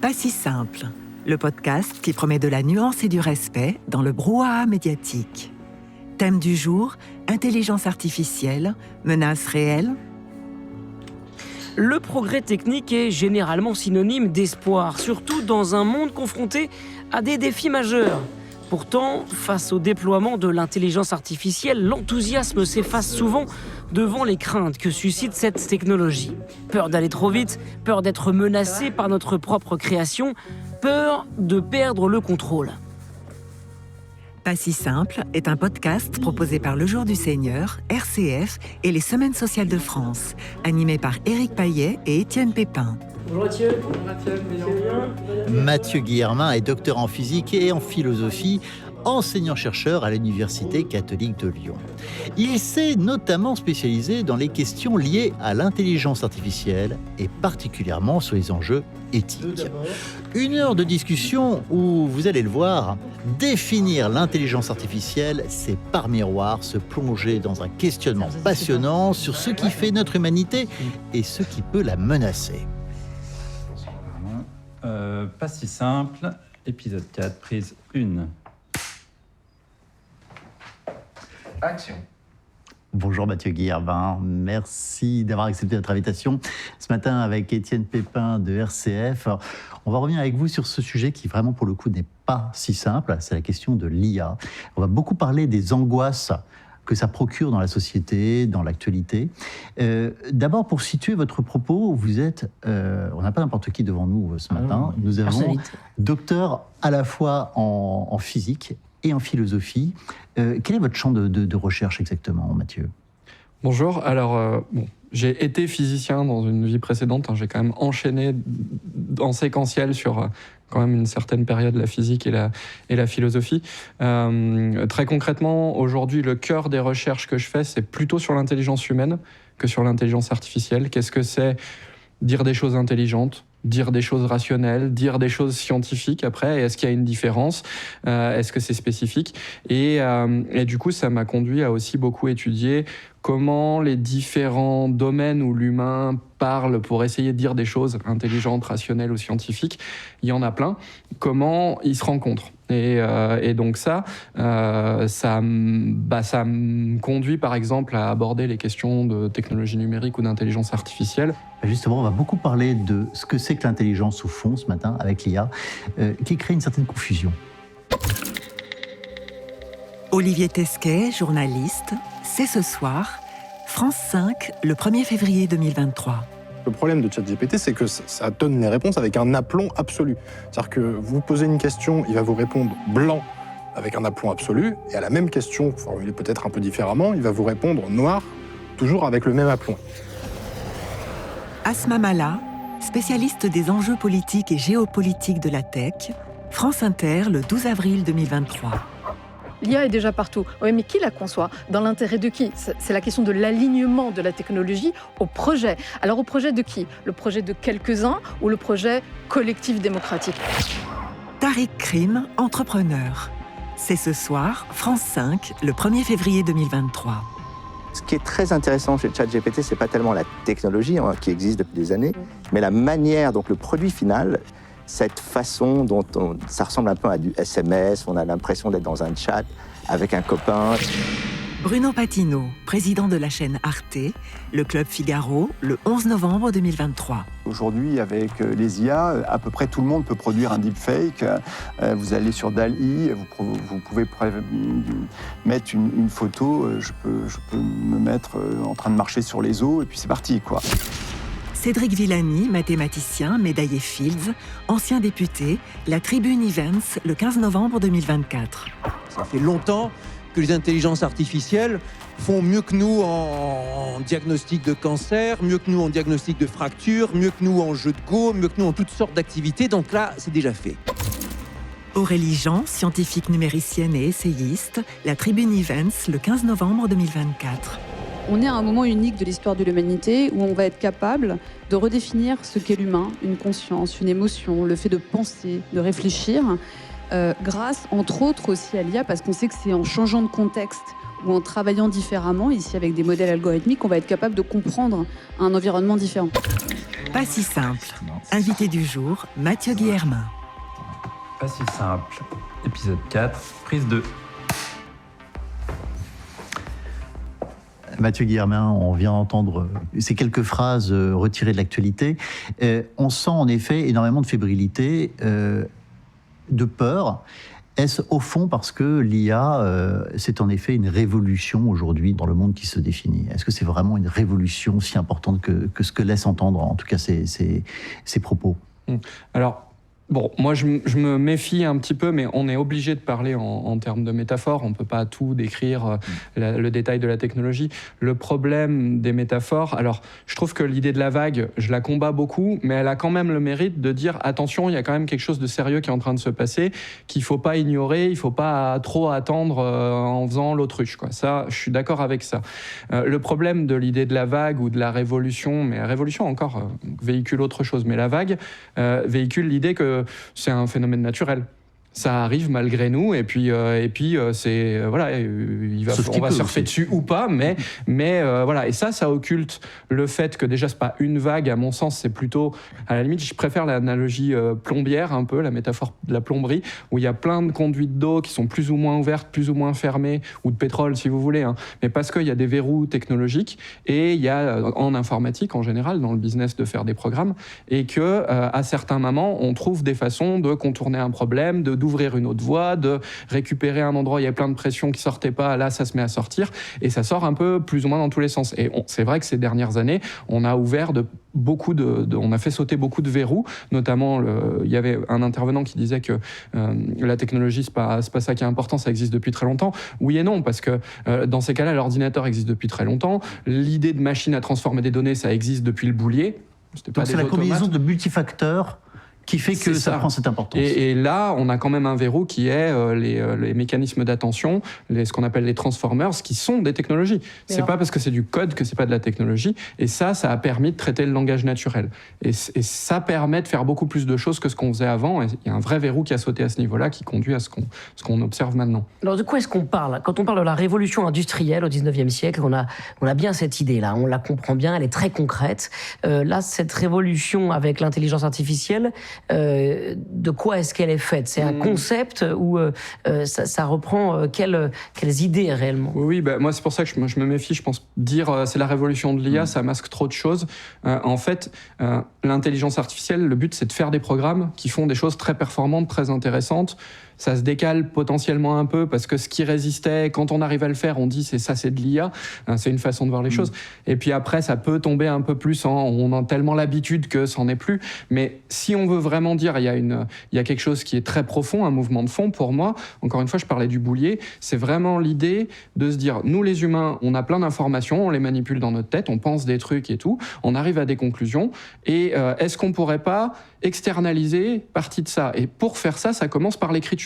Pas si simple, le podcast qui promet de la nuance et du respect dans le brouhaha médiatique. Thème du jour, intelligence artificielle, menace réelle. Le progrès technique est généralement synonyme d'espoir, surtout dans un monde confronté à des défis majeurs. Pourtant, face au déploiement de l'intelligence artificielle, l'enthousiasme s'efface souvent devant les craintes que suscite cette technologie. Peur d'aller trop vite, peur d'être menacé par notre propre création, peur de perdre le contrôle. Pas si simple est un podcast proposé par Le Jour du Seigneur, RCF et les Semaines sociales de France, animé par Éric Payet et Étienne Pépin. Bonjour Mathieu. Bonjour Mathieu. Mathieu Guillermin est docteur en physique et en philosophie, enseignant-chercheur à l'Université catholique de Lyon. Il s'est notamment spécialisé dans les questions liées à l'intelligence artificielle et particulièrement sur les enjeux éthiques. Une heure de discussion où, vous allez le voir, définir l'intelligence artificielle, c'est par miroir se plonger dans un questionnement passionnant sur ce qui fait notre humanité et ce qui peut la menacer. Pas si simple, épisode 4, prise 1. Action. Bonjour Mathieu Guillermin, merci d'avoir accepté notre invitation ce matin avec Étienne Pépin de RCF. Alors, on va revenir avec vous sur ce sujet qui vraiment pour le coup n'est pas si simple, c'est la question de l'IA. On va beaucoup parler des angoisses que ça procure dans la société, dans l'actualité. D'abord, pour situer votre propos, vous êtes... on n'a pas n'importe qui devant nous ce matin. Nous avons docteur à la fois en physique et en philosophie. Quel est votre champ de recherche exactement, Mathieu ? Bonjour, alors j'ai été physicien dans une vie précédente, j'ai quand même enchaîné en séquentiel sur quand même une certaine période la physique et la philosophie. Très concrètement, aujourd'hui, le cœur des recherches que je fais, c'est plutôt sur l'intelligence humaine que sur l'intelligence artificielle. Qu'est-ce que c'est dire des choses intelligentes ? Dire des choses rationnelles, dire des choses scientifiques après, est-ce qu'il y a une différence ? Est-ce que c'est spécifique ? Et du coup, ça m'a conduit à aussi beaucoup étudier comment les différents domaines où l'humain parle pour essayer de dire des choses intelligentes, rationnelles ou scientifiques, il y en a plein, comment ils se rencontrent. Et donc ça me conduit par exemple à aborder les questions de technologie numérique ou d'intelligence artificielle. Justement, on va beaucoup parler de ce que c'est que l'intelligence au fond ce matin avec l'IA, qui crée une certaine confusion. Olivier Tesquet, journaliste, c'est ce soir, France 5, le 1er février 2023. Le problème de ChatGPT, c'est que ça donne les réponses avec un aplomb absolu. C'est-à-dire que vous posez une question, il va vous répondre blanc avec un aplomb absolu, et à la même question, formulée peut-être un peu différemment, il va vous répondre noir, toujours avec le même aplomb. Asma Mala, spécialiste des enjeux politiques et géopolitiques de la tech, France Inter, le 12 avril 2023. L'IA est déjà partout. Oui, mais qui la conçoit ? Dans l'intérêt de qui ? C'est la question de l'alignement de la technologie au projet. Alors au projet de qui ? Le projet de quelques-uns ou le projet collectif démocratique ? Tariq Krim, entrepreneur. C'est ce soir, France 5, le 1er février 2023. Ce qui est très intéressant chez ChatGPT, c'est pas tellement la technologie qui existe depuis des années, mais la manière, donc le produit final, cette façon dont ça ressemble un peu à du SMS, on a l'impression d'être dans un chat avec un copain. Bruno Patino, président de la chaîne Arte, le Club Figaro, le 11 novembre 2023. Aujourd'hui, avec les IA, à peu près tout le monde peut produire un deepfake. Vous allez sur DALL-E, vous pouvez mettre une photo, je peux me mettre en train de marcher sur les eaux, et puis c'est parti, quoi. Cédric Villani, mathématicien, médaillé Fields, ancien député, la Tribune Events, le 15 novembre 2024. Ça fait longtemps que les intelligences artificielles font mieux que nous en diagnostic de cancer, mieux que nous en diagnostic de fracture, mieux que nous en jeu de Go, mieux que nous en toutes sortes d'activités. Donc là, c'est déjà fait. Aurélie Jean, scientifique numéricienne et essayiste, la Tribune Events, le 15 novembre 2024. On est à un moment unique de l'histoire de l'humanité où on va être capable de redéfinir ce qu'est l'humain, une conscience, une émotion, le fait de penser, de réfléchir, grâce entre autres aussi à l'IA, parce qu'on sait que c'est en changeant de contexte ou en travaillant différemment, ici avec des modèles algorithmiques, qu'on va être capable de comprendre un environnement différent. Pas si simple. Invité du jour, Mathieu Guillermin. Pas si simple. Épisode 4, prise 2. Mathieu Guillermin, on vient d'entendre ces quelques phrases retirées de l'actualité. On sent en effet énormément de fébrilité, de peur. Est-ce au fond parce que l'IA, c'est en effet une révolution aujourd'hui dans le monde qui se définit? Est-ce que c'est vraiment une révolution si importante que ce que laissent entendre en tout cas ces propos? Alors, bon, moi je me méfie un petit peu, mais on est obligé de parler en termes de métaphores. On ne peut pas tout décrire le détail de la technologie. Le problème des métaphores, alors je trouve que l'idée de la vague, je la combats beaucoup, mais elle a quand même le mérite de dire attention, il y a quand même quelque chose de sérieux qui est en train de se passer, qu'il ne faut pas ignorer, il ne faut pas trop attendre en faisant l'autruche, quoi. Ça, je suis d'accord avec ça. Le problème de l'idée de la vague ou de la révolution, mais la révolution encore véhicule autre chose, mais la vague véhicule l'idée que c'est un phénomène naturel. Ça arrive malgré nous, et puis c'est voilà, on va surfer dessus ou pas, mais voilà. Et ça occulte le fait que déjà c'est pas une vague. À mon sens, c'est plutôt, à la limite, je préfère l'analogie plombière un peu, la métaphore de la plomberie, où il y a plein de conduites d'eau qui sont plus ou moins ouvertes, plus ou moins fermées, ou de pétrole si vous voulez, hein, mais parce qu'il y a des verrous technologiques, et il y a en informatique en général, dans le business de faire des programmes, et que à certains moments, on trouve des façons de contourner un problème, d'ouvrir une autre voie, de récupérer un endroit où il y a plein de pression qui sortait pas, là ça se met à sortir, et ça sort un peu plus ou moins dans tous les sens. Et c'est vrai que ces dernières années, on a ouvert on a fait sauter beaucoup de verrous, notamment il y avait un intervenant qui disait que la technologie c'est pas ça qui est important, ça existe depuis très longtemps. Oui et non, parce que dans ces cas-là, l'ordinateur existe depuis très longtemps, l'idée de machine à transformer des données, ça existe depuis le boulier. Donc c'est la combinaison de multifacteurs qui fait que ça prend cette importance. Et là, on a quand même un verrou qui est les mécanismes d'attention, ce qu'on appelle les transformers, qui sont des technologies. C'est pas parce que c'est du code que c'est pas de la technologie. Et ça a permis de traiter le langage naturel. Et ça permet de faire beaucoup plus de choses que ce qu'on faisait avant. Et il y a un vrai verrou qui a sauté à ce niveau-là, qui conduit à ce qu'on observe maintenant. Alors de quoi est-ce qu'on parle? Quand on parle de la révolution industrielle au 19e siècle, on a bien cette idée-là, on la comprend bien, elle est très concrète. Là, cette révolution avec l'intelligence artificielle, de quoi est-ce qu'elle est faite? C'est un concept ou ça reprend quelles idées réellement? Oui, moi c'est pour ça que je me méfie. Je pense dire c'est la révolution de l'IA, ça masque trop de choses. En fait, l'intelligence artificielle, le but c'est de faire des programmes qui font des choses très performantes, très intéressantes. Ça se décale potentiellement un peu parce que ce qui résistait, quand on arrive à le faire, on dit c'est de l'IA. C'est une façon de voir les choses. Et puis après, ça peut tomber un peu plus on a tellement l'habitude que ça n'en est plus. Mais si on veut vraiment dire, il y a quelque chose qui est très profond, un mouvement de fond pour moi. Encore une fois, je parlais du boulier. C'est vraiment l'idée de se dire, nous les humains, on a plein d'informations, on les manipule dans notre tête, on pense des trucs et tout, on arrive à des conclusions. Et est-ce qu'on pourrait pas externaliser partie de ça? Et pour faire ça, ça commence par l'écriture.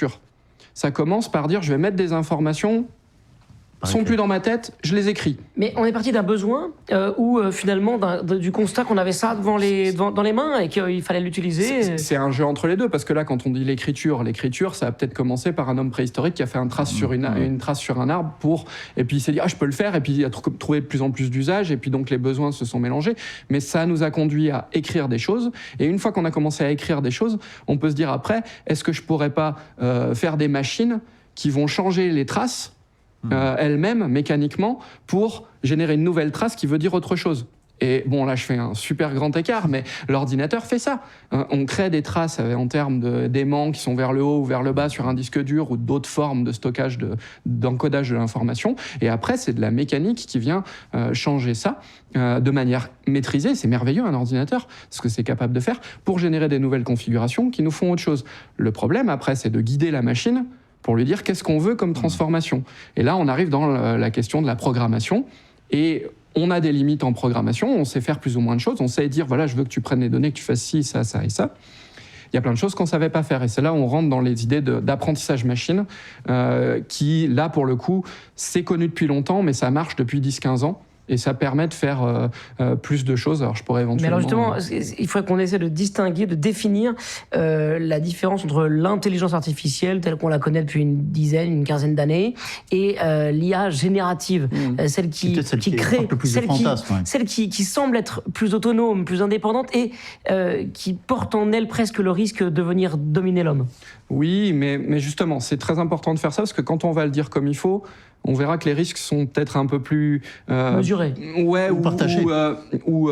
Ça commence par dire, je vais mettre des informations, sont plus dans ma tête, je les écris. Mais on est parti d'un besoin ou finalement du constat qu'on avait ça dans les mains et qu'il fallait l'utiliser. C'est un jeu entre les deux, parce que là, quand on dit l'écriture, ça a peut-être commencé par un homme préhistorique qui a fait une trace sur un arbre et puis il s'est dit, je peux le faire, et puis il a trouvé de plus en plus d'usages, et puis donc les besoins se sont mélangés. Mais ça nous a conduit à écrire des choses, et une fois qu'on a commencé à écrire des choses, on peut se dire après, est-ce que je pourrais pas faire des machines qui vont changer les traces elle-même, mécaniquement, pour générer une nouvelle trace qui veut dire autre chose. Et bon, là, je fais un super grand écart, mais l'ordinateur fait ça. On crée des traces en termes d'aimants qui sont vers le haut ou vers le bas sur un disque dur ou d'autres formes de stockage, d'encodage de l'information. Et après, c'est de la mécanique qui vient changer ça de manière maîtrisée. C'est merveilleux, un ordinateur, ce que c'est capable de faire pour générer des nouvelles configurations qui nous font autre chose. Le problème, après, c'est de guider la machine pour lui dire qu'est-ce qu'on veut comme transformation. Et là, on arrive dans la question de la programmation. Et on a des limites en programmation, on sait faire plus ou moins de choses, on sait dire, voilà, je veux que tu prennes les données, que tu fasses ci, ça, ça et ça. Il y a plein de choses qu'on ne savait pas faire. Et c'est là où on rentre dans les idées d'apprentissage machine, qui, là, pour le coup, c'est connu depuis longtemps, mais ça marche depuis 10-15 ans. Et ça permet de faire plus de choses. Alors je pourrais éventuellement... Mais alors justement, il faudrait qu'on essaie de distinguer, de définir la différence entre l'intelligence artificielle telle qu'on la connaît depuis une quinzaine d'années et l'IA générative, celle qui crée, celle qui semble être plus autonome, plus indépendante et qui porte en elle presque le risque de venir dominer l'homme. Oui, mais justement, c'est très important de faire ça parce que quand on va le dire comme il faut, on verra que les risques sont peut-être un peu plus mesurés, ou partagés, ou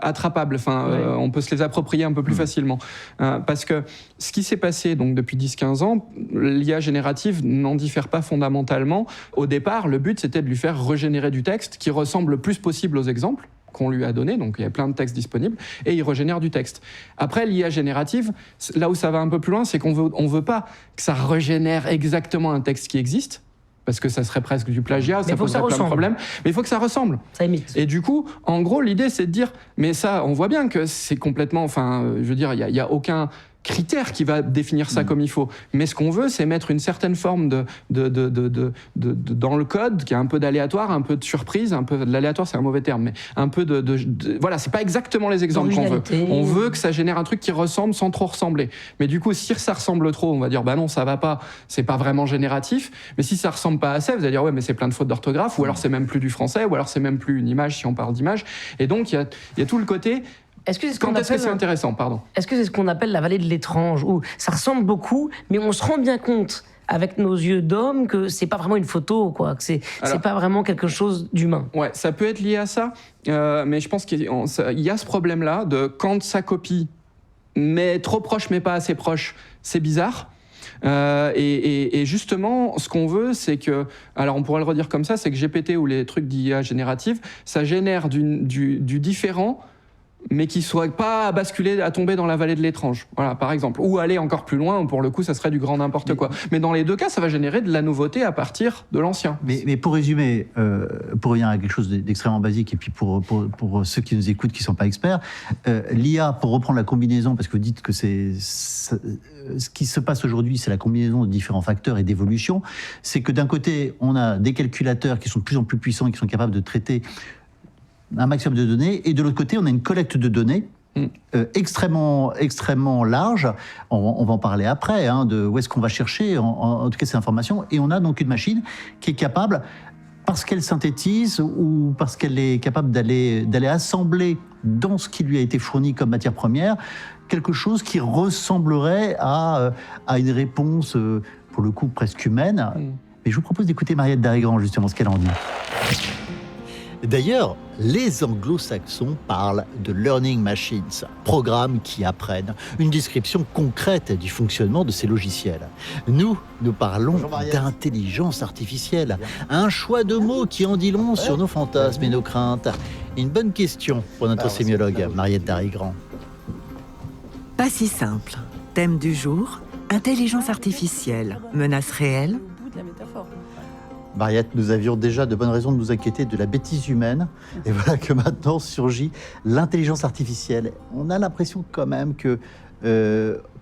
attrapables. Enfin, on peut se les approprier un peu plus facilement, parce que ce qui s'est passé donc depuis 10-15 ans, l'IA générative n'en diffère pas fondamentalement. Au départ, le but c'était de lui faire régénérer du texte qui ressemble le plus possible aux exemples qu'on lui a donné, donc il y a plein de textes disponibles, et il régénère du texte. Après, l'IA générative, là où ça va un peu plus loin, c'est qu'on veut pas que ça régénère exactement un texte qui existe, parce que ça serait presque du plagiat, ça poserait plein de problèmes, mais il faut que ça ressemble. Ça imite. Et du coup, en gros, l'idée, c'est de dire, mais ça, on voit bien que c'est complètement, je veux dire, il y a aucun critère qui va définir ça comme il faut. Mais ce qu'on veut, c'est mettre une certaine forme dans le code, qui a un peu d'aléatoire, un peu de surprise, un peu de l'aléatoire, c'est un mauvais terme, mais un peu voilà, c'est pas exactement les exemples qu'on veut. On veut que ça génère un truc qui ressemble sans trop ressembler. Mais du coup, si ça ressemble trop, on va dire, bah non, ça va pas, c'est pas vraiment génératif. Mais si ça ressemble pas assez, vous allez dire, ouais, mais c'est plein de fautes d'orthographe, ou alors c'est même plus du français, ou alors c'est même plus une image si on parle d'image. Et donc, il y a tout le côté... Est-ce que c'est intéressant, pardon. Est-ce que c'est ce qu'on appelle la vallée de l'étrange, où ça ressemble beaucoup, mais on se rend bien compte avec nos yeux d'homme que c'est pas vraiment une photo, quoi, que c'est pas vraiment quelque chose d'humain. Ouais, ça peut être lié à ça, mais je pense qu'il y a ce problème-là de quand ça copie, mais trop proche, mais pas assez proche, c'est bizarre. Et justement, ce qu'on veut, c'est que, alors on pourrait le redire comme ça, c'est que GPT ou les trucs d'IA générative, ça génère du différent, mais qui ne soit pas à basculer, à tomber dans la vallée de l'étrange, voilà, par exemple. Ou aller encore plus loin, pour le coup, ça serait du grand n'importe quoi. Mais dans les deux cas, ça va générer de la nouveauté à partir de l'ancien. Mais pour résumer, pour revenir à quelque chose d'extrêmement basique, et puis pour ceux qui nous écoutent, qui ne sont pas experts, l'IA, pour reprendre la combinaison, parce que vous dites que ce qui se passe aujourd'hui, c'est la combinaison de différents facteurs et d'évolution, c'est que d'un côté, on a des calculateurs qui sont de plus en plus puissants et qui sont capables de traiter un maximum de données, et de l'autre côté, on a une collecte de données extrêmement large. On va en parler après, de où est-ce qu'on va chercher, en tout cas, ces informations. Et on a donc une machine qui est capable, parce qu'elle synthétise ou parce qu'elle est capable d'aller assembler dans ce qui lui a été fourni comme matière première, quelque chose qui ressemblerait à une réponse, pour le coup, presque humaine. Mais je vous propose d'écouter Mariette Darigrand, justement, ce qu'elle en dit. D'ailleurs, les anglo-saxons parlent de learning machines, programmes qui apprennent, une description concrète du fonctionnement de ces logiciels. Nous parlons d'intelligence artificielle, un choix de mots qui en dit long sur nos fantasmes et nos craintes. Une bonne question pour notre sémiologue, Mariette Darigrand. Pas si simple. Thème du jour, intelligence artificielle, menace réelle. Mariette, nous avions déjà de bonnes raisons de nous inquiéter de la bêtise humaine. Et voilà que maintenant surgit l'intelligence artificielle. On a l'impression quand même que,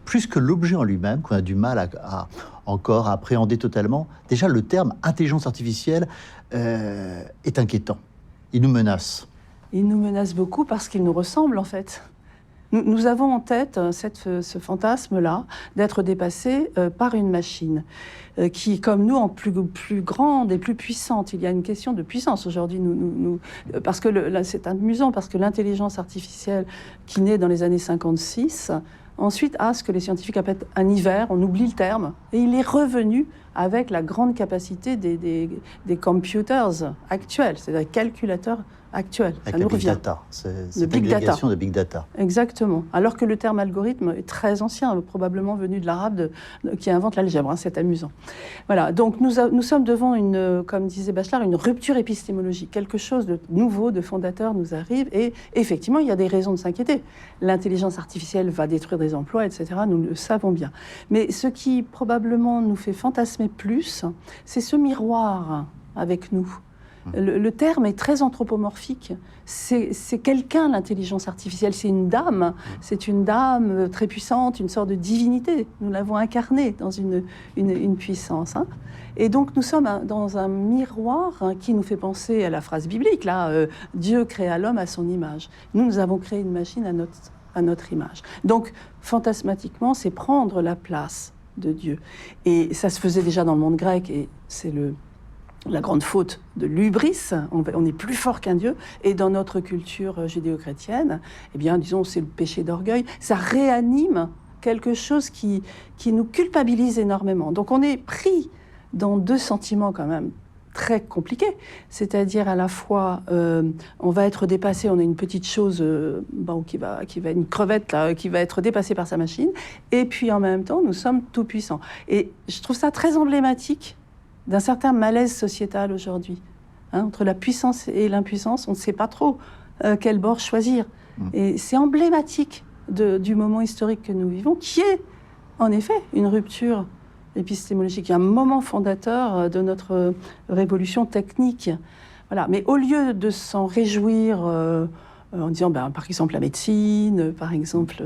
plus que l'objet en lui-même, qu'on a du mal à appréhender totalement, déjà le terme intelligence artificielle est inquiétant. Il nous menace. Il nous menace beaucoup parce qu'il nous ressemble en fait. Nous avons en tête ce fantasme-là d'être dépassé par une machine qui, comme nous, en plus grande et plus puissante. Il y a une question de puissance aujourd'hui. Parce que c'est amusant, parce que l'intelligence artificielle qui naît dans les années 56, ensuite a ce que les scientifiques appellent un hiver, on oublie le terme, et il est revenu avec la grande capacité des computers actuels, c'est-à-dire calculateurs actuels. Avec la big data, c'est l'agrégation de big data. Exactement. Alors que le terme algorithme est très ancien, probablement venu de l'arabe qui invente l'algèbre. C'est amusant. Voilà. Donc nous sommes devant comme disait Bachelard, une rupture épistémologique. Quelque chose de nouveau, de fondateur nous arrive. Et effectivement, il y a des raisons de s'inquiéter. L'intelligence artificielle va détruire des emplois, etc. Nous le savons bien. Mais ce qui probablement nous fait fantasmer plus, c'est ce miroir avec nous. Le terme est très anthropomorphique. C'est quelqu'un, l'intelligence artificielle. C'est une dame. C'est une dame très puissante, une sorte de divinité. Nous l'avons incarnée dans une puissance. Hein. Et donc, nous sommes dans un miroir qui nous fait penser à la phrase biblique. Là, Dieu créa l'homme à son image. Nous avons créé une machine à notre image. Donc, fantasmatiquement, c'est prendre la place de Dieu. Et ça se faisait déjà dans le monde grec, et c'est la grande faute de l'hubris, on est plus fort qu'un dieu, et dans notre culture judéo-chrétienne, eh bien, disons, c'est le péché d'orgueil, ça réanime quelque chose qui nous culpabilise énormément. Donc on est pris dans deux sentiments quand même très compliqués, c'est-à-dire à la fois, on va être dépassé, on a une petite chose qui va une crevette là, qui va être dépassée par sa machine, et puis en même temps, nous sommes tout puissants. Et je trouve ça très emblématique d'un certain malaise sociétal aujourd'hui. Hein, entre la puissance et l'impuissance, on ne sait pas trop quel bord choisir. Et c'est emblématique du moment historique que nous vivons, qui est en effet une rupture épistémologique, un moment fondateur de notre révolution technique. Voilà. Mais au lieu de s'en réjouir en disant, par exemple, la médecine, par exemple,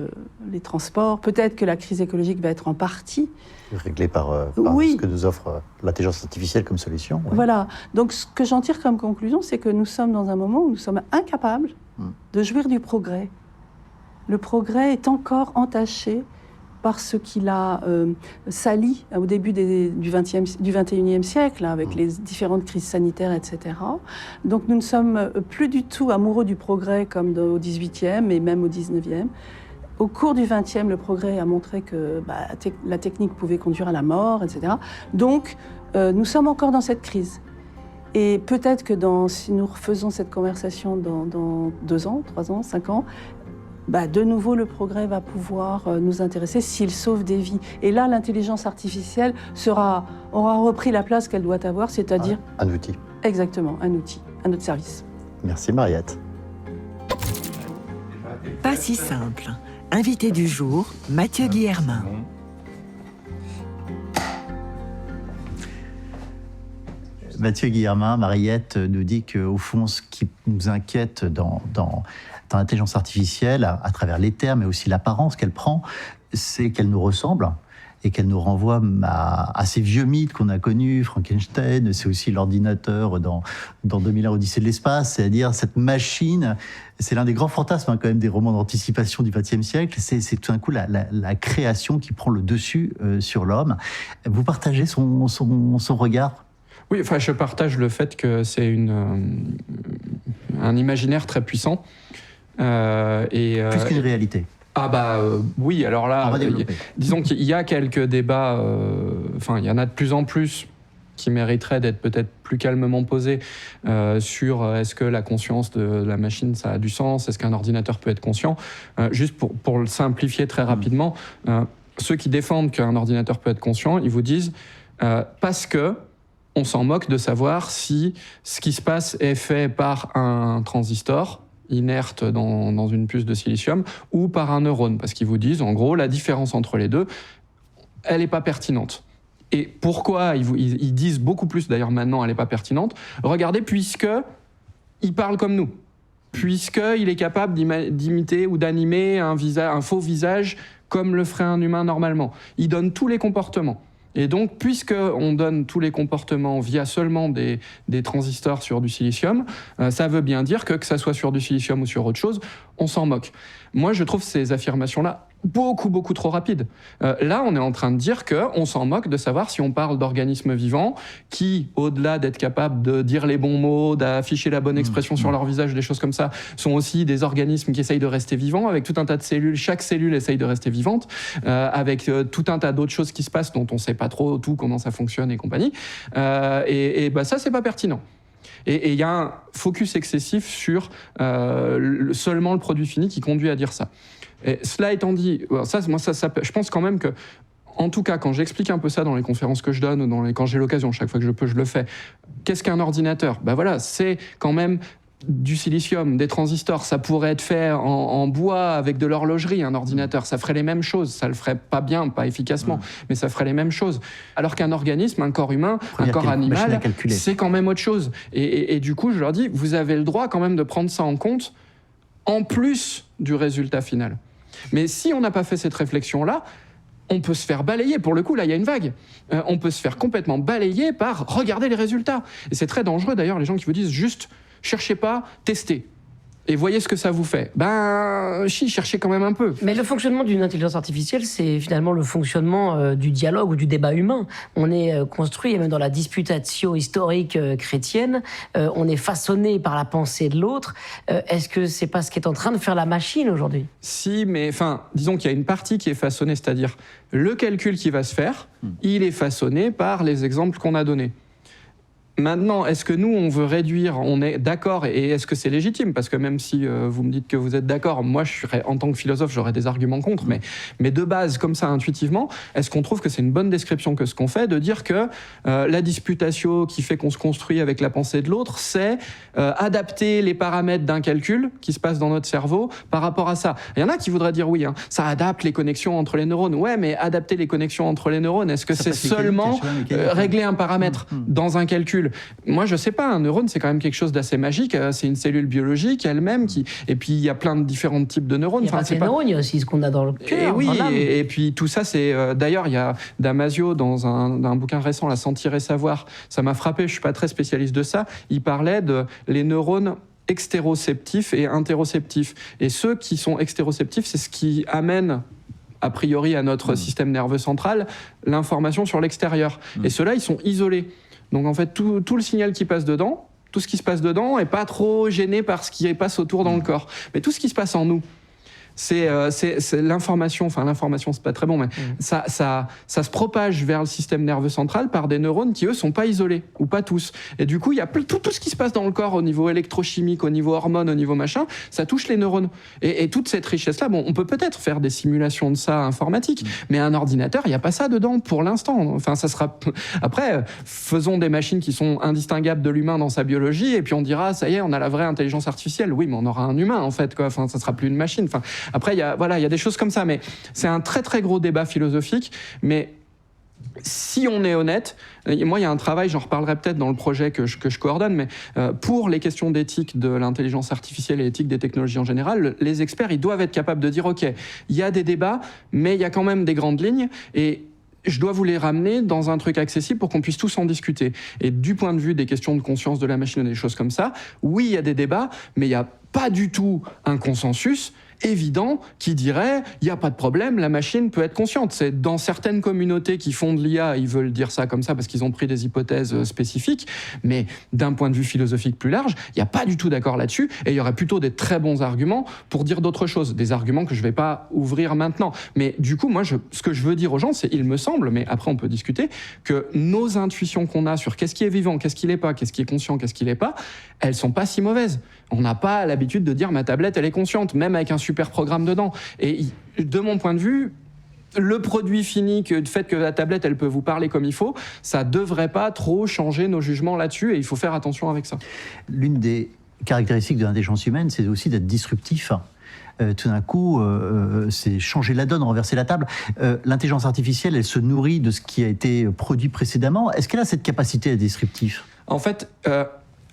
les transports, peut-être que la crise écologique va être en partie réglée par oui. ce que nous offre l'intelligence artificielle comme solution. Ouais. Voilà. Donc, ce que j'en tire comme conclusion, c'est que nous sommes dans un moment où nous sommes incapables de jouir du progrès. Le progrès est encore entaché par ce qu'il a sali au début du XXIe siècle, avec les différentes crises sanitaires, etc. Donc nous ne sommes plus du tout amoureux du progrès comme au XVIIIe et même au XIXe. Au cours du XXe, le progrès a montré que la technique pouvait conduire à la mort, etc. Donc nous sommes encore dans cette crise. Et peut-être que si nous refaisons cette conversation dans 2 ans, 3 ans, 5 ans, de nouveau, le progrès va pouvoir nous intéresser s'il sauve des vies. Et là, l'intelligence artificielle aura repris la place qu'elle doit avoir, c'est-à-dire... Un outil. Exactement, un outil, à notre service. Merci Mariette. Pas si simple. Invité du jour, Mathieu Guillermin. Mathieu Guillermin, Mariette nous dit qu'au fond, ce qui nous inquiète dans l'intelligence artificielle, à travers les termes, mais aussi l'apparence qu'elle prend, c'est qu'elle nous ressemble et qu'elle nous renvoie à ces vieux mythes qu'on a connus, Frankenstein, c'est aussi l'ordinateur dans 2001 Odyssée de l'espace, c'est-à-dire cette machine, c'est l'un des grands fantasmes quand même des romans d'anticipation du XXe siècle, c'est tout d'un coup la création qui prend le dessus sur l'homme. Vous partagez son regard ? Oui, enfin, je partage le fait que c'est un imaginaire très puissant. Plus qu'une réalité. Oui, alors là, disons qu'il y a quelques débats, il y en a de plus en plus qui mériteraient d'être peut-être plus calmement posés sur est-ce que la conscience de la machine, ça a du sens, est-ce qu'un ordinateur peut être conscient. Juste pour le simplifier très rapidement, ceux qui défendent qu'un ordinateur peut être conscient, ils vous disent parce que on s'en moque de savoir si ce qui se passe est fait par un transistor inerte dans une puce de silicium ou par un neurone, parce qu'ils vous disent, en gros, la différence entre les deux, elle n'est pas pertinente. Et pourquoi ils disent beaucoup plus, d'ailleurs maintenant, elle n'est pas pertinente? Regardez, puisqu'il parle comme nous, puisqu'il est capable d'imiter ou d'animer un faux visage comme le ferait un humain normalement. Il donne tous les comportements. Et donc, puisqu'on donne tous les comportements via seulement des transistors sur du silicium, ça veut bien dire que ça soit sur du silicium ou sur autre chose, on s'en moque. Moi, je trouve ces affirmations-là beaucoup trop rapides. Là, on est en train de dire qu'on s'en moque de savoir si on parle d'organismes vivants qui, au-delà d'être capables de dire les bons mots, d'afficher la bonne expression sur leur visage, des choses comme ça, sont aussi des organismes qui essayent de rester vivants, avec tout un tas de cellules. Chaque cellule essaye de rester vivante, avec tout un tas d'autres choses qui se passent dont on ne sait pas trop tout comment ça fonctionne et compagnie. Ça, c'est pas pertinent. Et il y a un focus excessif sur seulement le produit fini qui conduit à dire ça. Et cela étant dit, je pense quand même que, en tout cas, quand j'explique un peu ça dans les conférences que je donne, ou quand j'ai l'occasion, chaque fois que je peux, je le fais. Qu'est-ce qu'un ordinateur ? C'est quand même du silicium, des transistors, ça pourrait être fait en bois avec de l'horlogerie, un ordinateur, ça ferait les mêmes choses, ça le ferait pas bien, pas efficacement, mais ça ferait les mêmes choses. Alors qu'un organisme, un corps humain, un corps animal, c'est quand même autre chose. Et du coup, je leur dis, vous avez le droit quand même de prendre ça en compte, en plus du résultat final. Mais si on n'a pas fait cette réflexion-là, on peut se faire balayer. Pour le coup, là, il y a une vague. On peut se faire complètement balayer par « regardez les résultats ». Et c'est très dangereux, d'ailleurs, les gens qui vous disent juste « cherchez pas, testez ». Et voyez ce que ça vous fait. Cherchez quand même un peu. Mais le fonctionnement d'une intelligence artificielle, c'est finalement le fonctionnement du dialogue ou du débat humain. On est construit, et même dans la disputatio historique chrétienne, on est façonné par la pensée de l'autre. Est-ce que c'est pas ce qu'est en train de faire la machine aujourd'hui ? Si, mais disons qu'il y a une partie qui est façonnée, c'est-à-dire le calcul qui va se faire, il est façonné par les exemples qu'on a donnés. Maintenant, est-ce que nous, on veut réduire, on est d'accord, et est-ce que c'est légitime ? Parce que même si vous me dites que vous êtes d'accord, moi, en tant que philosophe, j'aurais des arguments contre, mais de base, comme ça, intuitivement, est-ce qu'on trouve que c'est une bonne description que ce qu'on fait, de dire que la disputatio qui fait qu'on se construit avec la pensée de l'autre, c'est adapter les paramètres d'un calcul qui se passe dans notre cerveau par rapport à ça. Il y en a qui voudraient dire oui, ça adapte les connexions entre les neurones. Ouais, mais adapter les connexions entre les neurones, est-ce que c'est seulement régler un paramètre dans un calcul ? Moi, je sais pas, un neurone, c'est quand même quelque chose d'assez magique. C'est une cellule biologique elle-même et puis il y a plein de différents types de neurones. Il y a pas que les neurones, il y a aussi ce qu'on a dans le cœur. Et oui, et puis tout ça, c'est... D'ailleurs, il y a Damasio, dans un bouquin récent, La Sentir et Savoir, ça m'a frappé, je suis pas très spécialiste de ça, il parlait de les neurones extéroceptifs et interoceptifs. Et ceux qui sont extéroceptifs, c'est ce qui amène a priori à notre système nerveux central l'information sur l'extérieur. Et ceux-là, ils sont isolés. Donc en fait, tout le signal qui passe dedans, tout ce qui se passe dedans est pas trop gêné par ce qui passe autour dans le corps. Mais tout ce qui se passe en nous, c'est l'information, c'est pas très bon, mais ça se propage vers le système nerveux central par des neurones qui, eux, sont pas isolés, ou pas tous. Et du coup, il y a tout ce qui se passe dans le corps au niveau électrochimique, au niveau hormones, au niveau machin, ça touche les neurones. Et toute cette richesse-là, on peut peut-être faire des simulations de ça informatiques, mais un ordinateur, il n'y a pas ça dedans pour l'instant. Enfin, ça sera... Après, faisons des machines qui sont indistinguables de l'humain dans sa biologie, et puis on dira, ça y est, on a la vraie intelligence artificielle. Oui, mais on aura un humain, en fait, quoi. Enfin, ça sera plus une machine. Enfin, après, il y a des choses comme ça, mais c'est un très très gros débat philosophique. Mais si on est honnête, moi il y a un travail, j'en reparlerai peut-être dans le projet que je coordonne, mais pour les questions d'éthique de l'intelligence artificielle et éthique des technologies en général, les experts, ils doivent être capables de dire, ok, il y a des débats, mais il y a quand même des grandes lignes, et je dois vous les ramener dans un truc accessible pour qu'on puisse tous en discuter. Et du point de vue des questions de conscience de la machine et des choses comme ça, oui, il y a des débats, mais il n'y a pas du tout un consensus évident qui dirait il n'y a pas de problème, la machine peut être consciente. C'est dans certaines communautés qui font de l'IA, ils veulent dire ça comme ça parce qu'ils ont pris des hypothèses spécifiques, mais d'un point de vue philosophique plus large, il n'y a pas du tout d'accord là-dessus, et il y aurait plutôt des très bons arguments pour dire d'autres choses, des arguments que je ne vais pas ouvrir maintenant. Mais du coup, moi, ce que je veux dire aux gens, c'est, il me semble, mais après on peut discuter, que nos intuitions qu'on a sur qu'est-ce qui est vivant, qu'est-ce qui l'est pas, qu'est-ce qui est conscient, qu'est-ce qui l'est pas, elles sont pas si mauvaises. On n'a pas l'habitude de dire ma tablette, elle est consciente, même avec un super programme dedans. Et de mon point de vue, le produit fini, le fait que la tablette, elle peut vous parler comme il faut, ça devrait pas trop changer nos jugements là-dessus, et il faut faire attention avec ça. L'une des caractéristiques de l'intelligence humaine, c'est aussi d'être disruptif. Tout d'un coup, c'est changer la donne, renverser la table. L'intelligence artificielle, elle se nourrit de ce qui a été produit précédemment. Est-ce qu'elle a cette capacité à être disruptif ? En fait...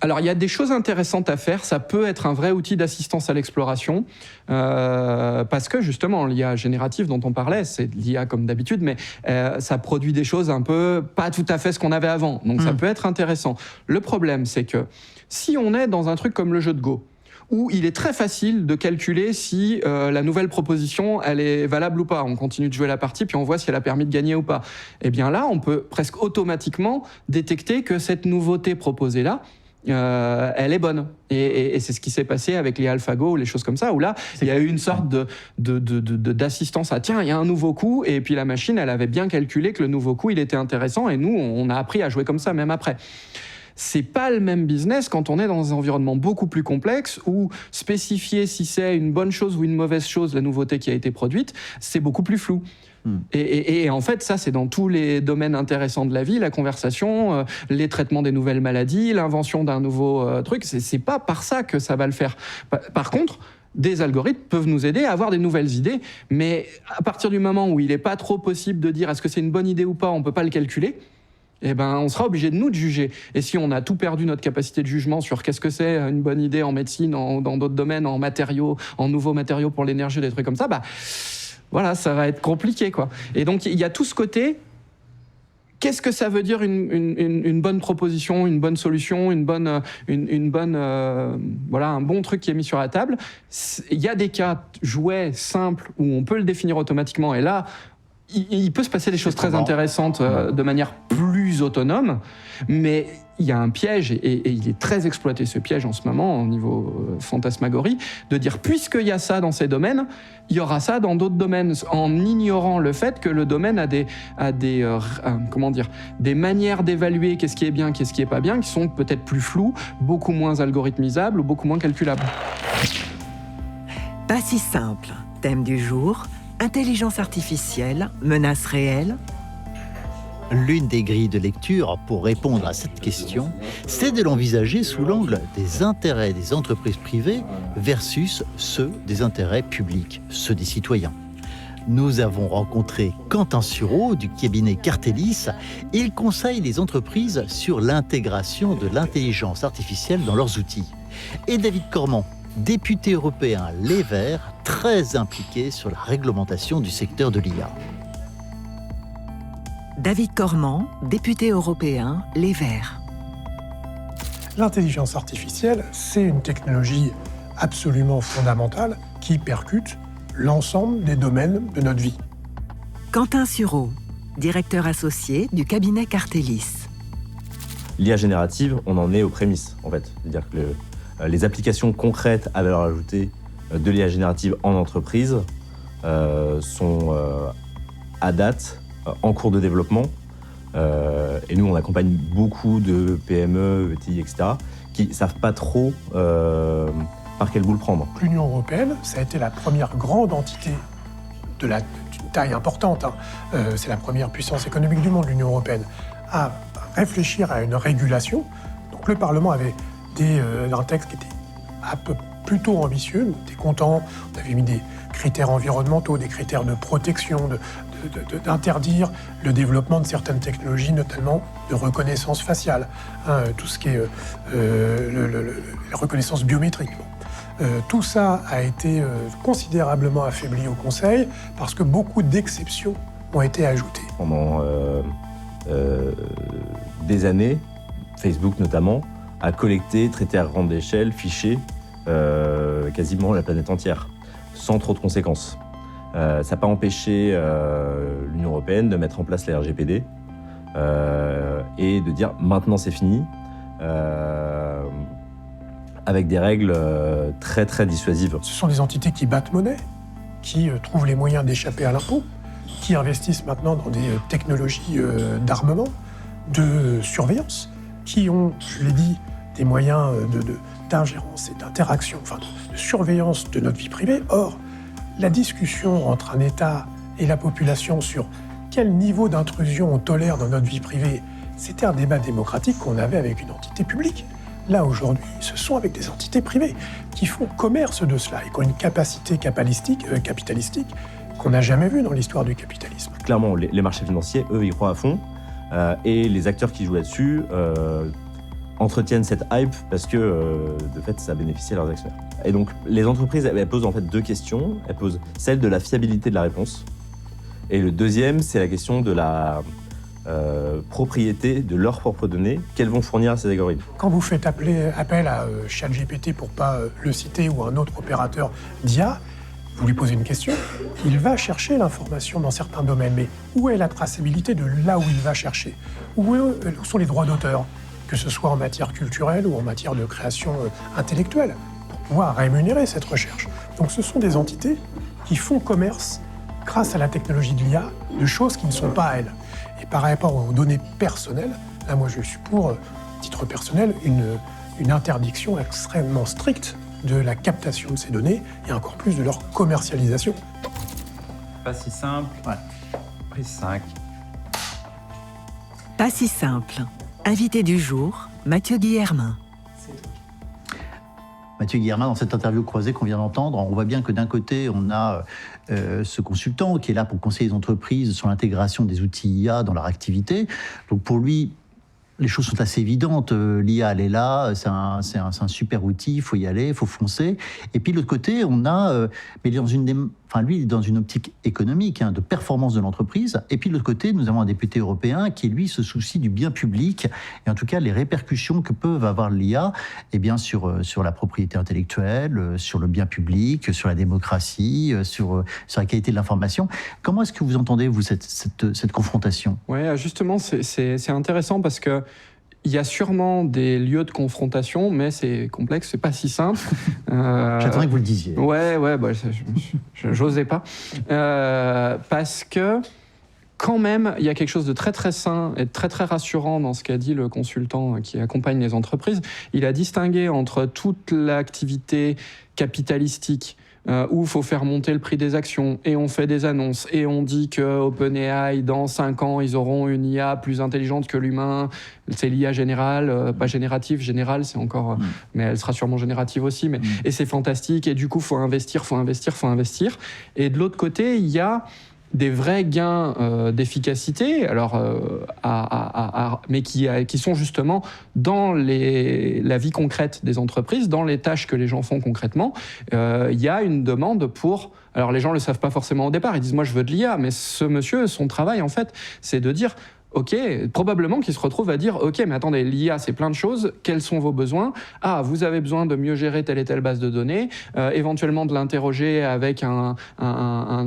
Alors, il y a des choses intéressantes à faire. Ça peut être un vrai outil d'assistance à l'exploration parce que, justement, l'IA générative dont on parlait, c'est l'IA comme d'habitude, mais ça produit des choses un peu pas tout à fait ce qu'on avait avant. Donc, ça peut être intéressant. Le problème, c'est que si on est dans un truc comme le jeu de Go, où il est très facile de calculer si la nouvelle proposition, elle est valable ou pas. On continue de jouer la partie, puis on voit si elle a permis de gagner ou pas. Eh bien là, on peut presque automatiquement détecter que cette nouveauté proposée-là, elle est bonne. Et c'est ce qui s'est passé avec les AlphaGo ou les choses comme ça, où là, il y a eu une sorte d'assistance à tiens, il y a un nouveau coup, et puis la machine, elle avait bien calculé que le nouveau coup, il était intéressant, et nous, on a appris à jouer comme ça même après. C'est pas le même business quand on est dans un environnement beaucoup plus complexe où spécifier si c'est une bonne chose ou une mauvaise chose, la nouveauté qui a été produite, c'est beaucoup plus flou. Et en fait, ça, c'est dans tous les domaines intéressants de la vie, la conversation, les traitements des nouvelles maladies, l'invention d'un nouveau truc. C'est pas par ça que ça va le faire. Par contre, des algorithmes peuvent nous aider à avoir des nouvelles idées, mais à partir du moment où il n'est pas trop possible de dire est-ce que c'est une bonne idée ou pas, on ne peut pas le calculer, eh ben, on sera obligé de juger. Et si on a tout perdu notre capacité de jugement sur qu'est-ce que c'est une bonne idée en médecine, dans d'autres domaines, en matériaux, en nouveaux matériaux pour l'énergie, des trucs comme ça, voilà, ça va être compliqué, quoi. Et donc, il y a tout ce côté. Qu'est-ce que ça veut dire une bonne proposition, une bonne solution, voilà, un bon truc qui est mis sur la table. Il y a des cas jouets simples où on peut le définir automatiquement. Et là, il peut se passer des choses très intéressantes de manière plus autonome, mais il y a un piège, et il est très exploité ce piège en ce moment au niveau fantasmagorie, de dire puisqu'il y a ça dans ces domaines, il y aura ça dans d'autres domaines, en ignorant le fait que le domaine a des manières d'évaluer qu'est-ce qui est bien, qu'est-ce qui est pas bien, qui sont peut-être plus floues, beaucoup moins algorithmisables ou beaucoup moins calculables. Pas si simple. Thème du jour, intelligence artificielle, menace réelle. L'une des grilles de lecture pour répondre à cette question, c'est de l'envisager sous l'angle des intérêts des entreprises privées versus ceux des intérêts publics, ceux des citoyens. Nous avons rencontré Quentin Sureau du cabinet Cartelis. Il conseille les entreprises sur l'intégration de l'intelligence artificielle dans leurs outils. Et David Cormand, député européen Les Verts, très impliqué sur la réglementation du secteur de l'IA. David Cormand, député européen, Les Verts. L'intelligence artificielle, c'est une technologie absolument fondamentale qui percute l'ensemble des domaines de notre vie. Quentin Sureau, directeur associé du cabinet Cartelis. L'IA générative, on en est aux prémices, en fait. C'est-à-dire que les applications concrètes à valeur ajoutée de l'IA générative en entreprise sont à date en cours de développement. Et nous, on accompagne beaucoup de PME, ETI, etc., qui ne savent pas trop par quel bout le prendre. L'Union européenne, ça a été la première grande entité d'une taille importante. C'est la première puissance économique du monde, l'Union européenne, à réfléchir à une régulation. Donc le Parlement avait un texte qui était plutôt ambitieux. On était content. On avait mis des critères environnementaux, des critères de protection, d'interdire le développement de certaines technologies, notamment de reconnaissance faciale, tout ce qui est la reconnaissance biométrique. Tout ça a été considérablement affaibli au Conseil parce que beaucoup d'exceptions ont été ajoutées. Pendant des années, Facebook notamment, a collecté, traité à grande échelle, fiché quasiment la planète entière, sans trop de conséquences. Ça n'a pas empêché l'Union européenne de mettre en place la RGPD et de dire maintenant c'est fini, avec des règles très très dissuasives. Ce sont des entités qui battent monnaie, qui trouvent les moyens d'échapper à l'impôt, qui investissent maintenant dans des technologies d'armement, de surveillance, qui ont, je l'ai dit, des moyens d'ingérence et d'interaction, de surveillance de notre vie privée. Or, la discussion entre un État et la population sur quel niveau d'intrusion on tolère dans notre vie privée, c'était un débat démocratique qu'on avait avec une entité publique. Là, aujourd'hui, ce sont avec des entités privées qui font commerce de cela et qui ont une capacité capitalistique qu'on n'a jamais vue dans l'histoire du capitalisme. Clairement, les marchés financiers, eux, y croient à fond. Et les acteurs qui jouent là-dessus entretiennent cette hype parce que, de fait, ça bénéficie à leurs actionnaires. Et donc, les entreprises, elles posent en fait deux questions. Elles posent celle de la fiabilité de la réponse. Et le deuxième, c'est la question de la propriété de leurs propres données qu'elles vont fournir à ces algorithmes. Quand vous faites appel à ChatGPT, pour ne pas le citer, ou un autre opérateur d'IA, vous lui posez une question, il va chercher l'information dans certains domaines. Mais où est la traçabilité de là où il va chercher ? Où sont les droits d'auteur ? Que ce soit en matière culturelle ou en matière de création intellectuelle, pour pouvoir rémunérer cette recherche. Donc ce sont des entités qui font commerce, grâce à la technologie de l'IA, de choses qui ne sont pas à elles. Et par rapport aux données personnelles, là moi je suis pour titre personnel, une interdiction extrêmement stricte de la captation de ces données et encore plus de leur commercialisation. Pas si simple. Ouais. Prise 5. Pas si simple. Invité du jour, Mathieu Guillermin. Mathieu Guillermin, dans cette interview croisée qu'on vient d'entendre, on voit bien que d'un côté, on a ce consultant qui est là pour conseiller les entreprises sur l'intégration des outils IA dans leur activité. Donc pour lui, les choses sont assez évidentes. L'IA, elle est là, c'est un super outil, il faut y aller, il faut foncer. Et puis de l'autre côté, on a, mais lui, il est dans une optique économique, de performance de l'entreprise. Et puis de l'autre côté, nous avons un député européen qui, lui, se soucie du bien public, et en tout cas les répercussions que peuvent avoir l'IA sur la propriété intellectuelle, sur le bien public, sur la démocratie, sur la qualité de l'information. Comment est-ce que vous entendez, vous, cette confrontation ? Oui, justement, c'est intéressant parce que il y a sûrement des lieux de confrontation, mais c'est complexe, c'est pas si simple. J'attendais que vous le disiez. Ouais, j'osais pas. Parce que, quand même, il y a quelque chose de très très sain et très très rassurant dans ce qu'a dit le consultant qui accompagne les entreprises. Il a distingué entre toute l'activité capitalistique, où il faut faire monter le prix des actions, et on fait des annonces, et on dit que OpenAI, dans 5 ans, ils auront une IA plus intelligente que l'humain. C'est l'IA générale, pas générative. Générale, c'est encore... mais elle sera sûrement générative aussi. Et c'est fantastique, et du coup, il faut investir. Et de l'autre côté, il y a des vrais gains d'efficacité, mais qui sont justement dans la vie concrète des entreprises, dans les tâches que les gens font concrètement. Il y a une demande pour... Alors les gens ne le savent pas forcément au départ, ils disent « moi je veux de l'IA », mais ce monsieur, son travail en fait, c'est de dire... Ok, probablement qu'il se retrouve à dire « Ok, mais attendez, l'IA, c'est plein de choses. Quels sont vos besoins ? Ah, vous avez besoin de mieux gérer telle et telle base de données, éventuellement de l'interroger avec un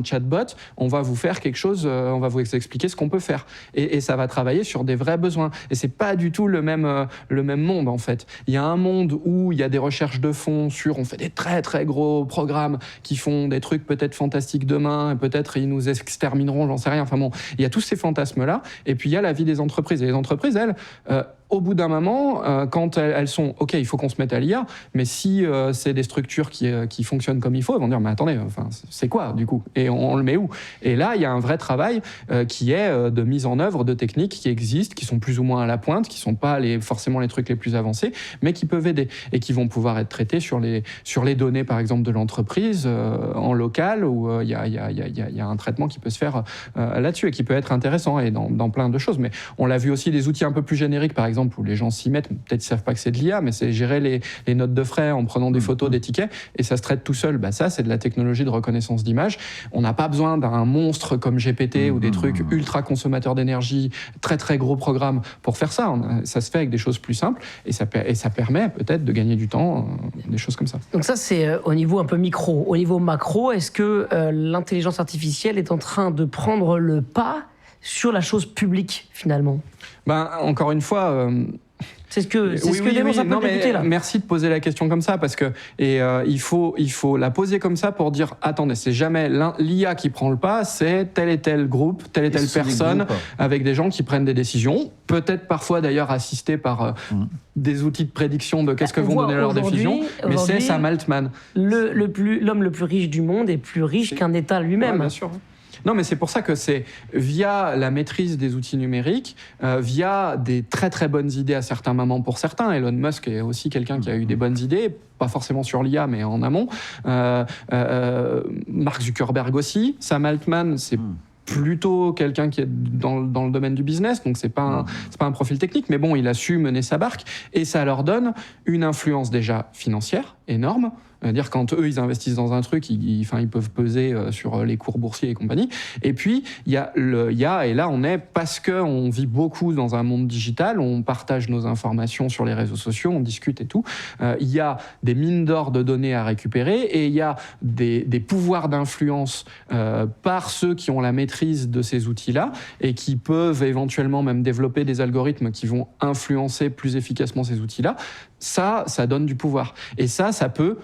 chatbot. On va vous faire quelque chose, on va vous expliquer ce qu'on peut faire. » Et ça va travailler sur des vrais besoins. Et c'est pas du tout le même monde, en fait. Il y a un monde où il y a des recherches de fond sur... On fait des très, très gros programmes qui font des trucs peut-être fantastiques demain, et peut-être ils nous extermineront, j'en sais rien. Enfin bon, il y a tous ces fantasmes-là. Et puis, il y a la vie des entreprises. Et les entreprises, elles, au bout d'un moment, quand elles sont « OK, il faut qu'on se mette à l'IA », mais si c'est des structures qui fonctionnent comme il faut, elles vont dire « Mais attendez, c'est quoi, du coup ? Et on le met où ?» Et là, il y a un vrai travail qui est de mise en œuvre de techniques qui existent, qui sont plus ou moins à la pointe, qui ne sont pas forcément les trucs les plus avancés, mais qui peuvent aider et qui vont pouvoir être traités sur les données, par exemple, de l'entreprise, en local, où il y a un traitement qui peut se faire là-dessus et qui peut être intéressant et dans plein de choses. Mais on l'a vu aussi, des outils un peu plus génériques, par exemple, où les gens s'y mettent, peut-être ils ne savent pas que c'est de l'IA, mais c'est gérer les notes de frais en prenant des photos des tickets, et ça se traite tout seul. Ça, c'est de la technologie de reconnaissance d'image. On n'a pas besoin d'un monstre comme GPT ou des trucs ultra consommateurs d'énergie, très très gros programmes pour faire ça. Ça se fait avec des choses plus simples, et ça permet peut-être de gagner du temps, des choses comme ça. Donc ça, c'est au niveau un peu micro. Au niveau macro, est-ce que l'intelligence artificielle est en train de prendre le pas sur la chose publique, finalement ? Encore une fois... C'est ce que dénonce un peu le député, là. Merci de poser la question comme ça, parce que il faut la poser comme ça pour dire, attendez, c'est jamais l'IA qui prend le pas, c'est tel et tel groupe, telle et telle personne, avec des gens qui prennent des décisions, peut-être parfois d'ailleurs assistés par des outils de prédiction de qu'est-ce que vont donner leurs décisions, mais c'est Sam Altman. L'homme le plus riche du monde est plus riche qu'un État lui-même. Ouais, bien sûr. Non, mais c'est pour ça que c'est via la maîtrise des outils numériques, via des très très bonnes idées à certains moments pour certains. Elon Musk est aussi quelqu'un qui a eu des bonnes idées, pas forcément sur l'IA, mais en amont. Mark Zuckerberg aussi. Sam Altman, c'est plutôt quelqu'un qui est dans le domaine du business, donc c'est pas un profil technique, mais bon, il a su mener sa barque, et ça leur donne une influence déjà financière énorme. C'est-à-dire quand eux, ils investissent dans un truc, ils peuvent peser sur les cours boursiers et compagnie. Et puis, il y a, et là, parce qu'on vit beaucoup dans un monde digital, on partage nos informations sur les réseaux sociaux, on discute et tout, il y a des mines d'or de données à récupérer, et il y a des pouvoirs d'influence par ceux qui ont la maîtrise de ces outils-là, et qui peuvent éventuellement même développer des algorithmes qui vont influencer plus efficacement ces outils-là. Ça donne du pouvoir. Et ça peut...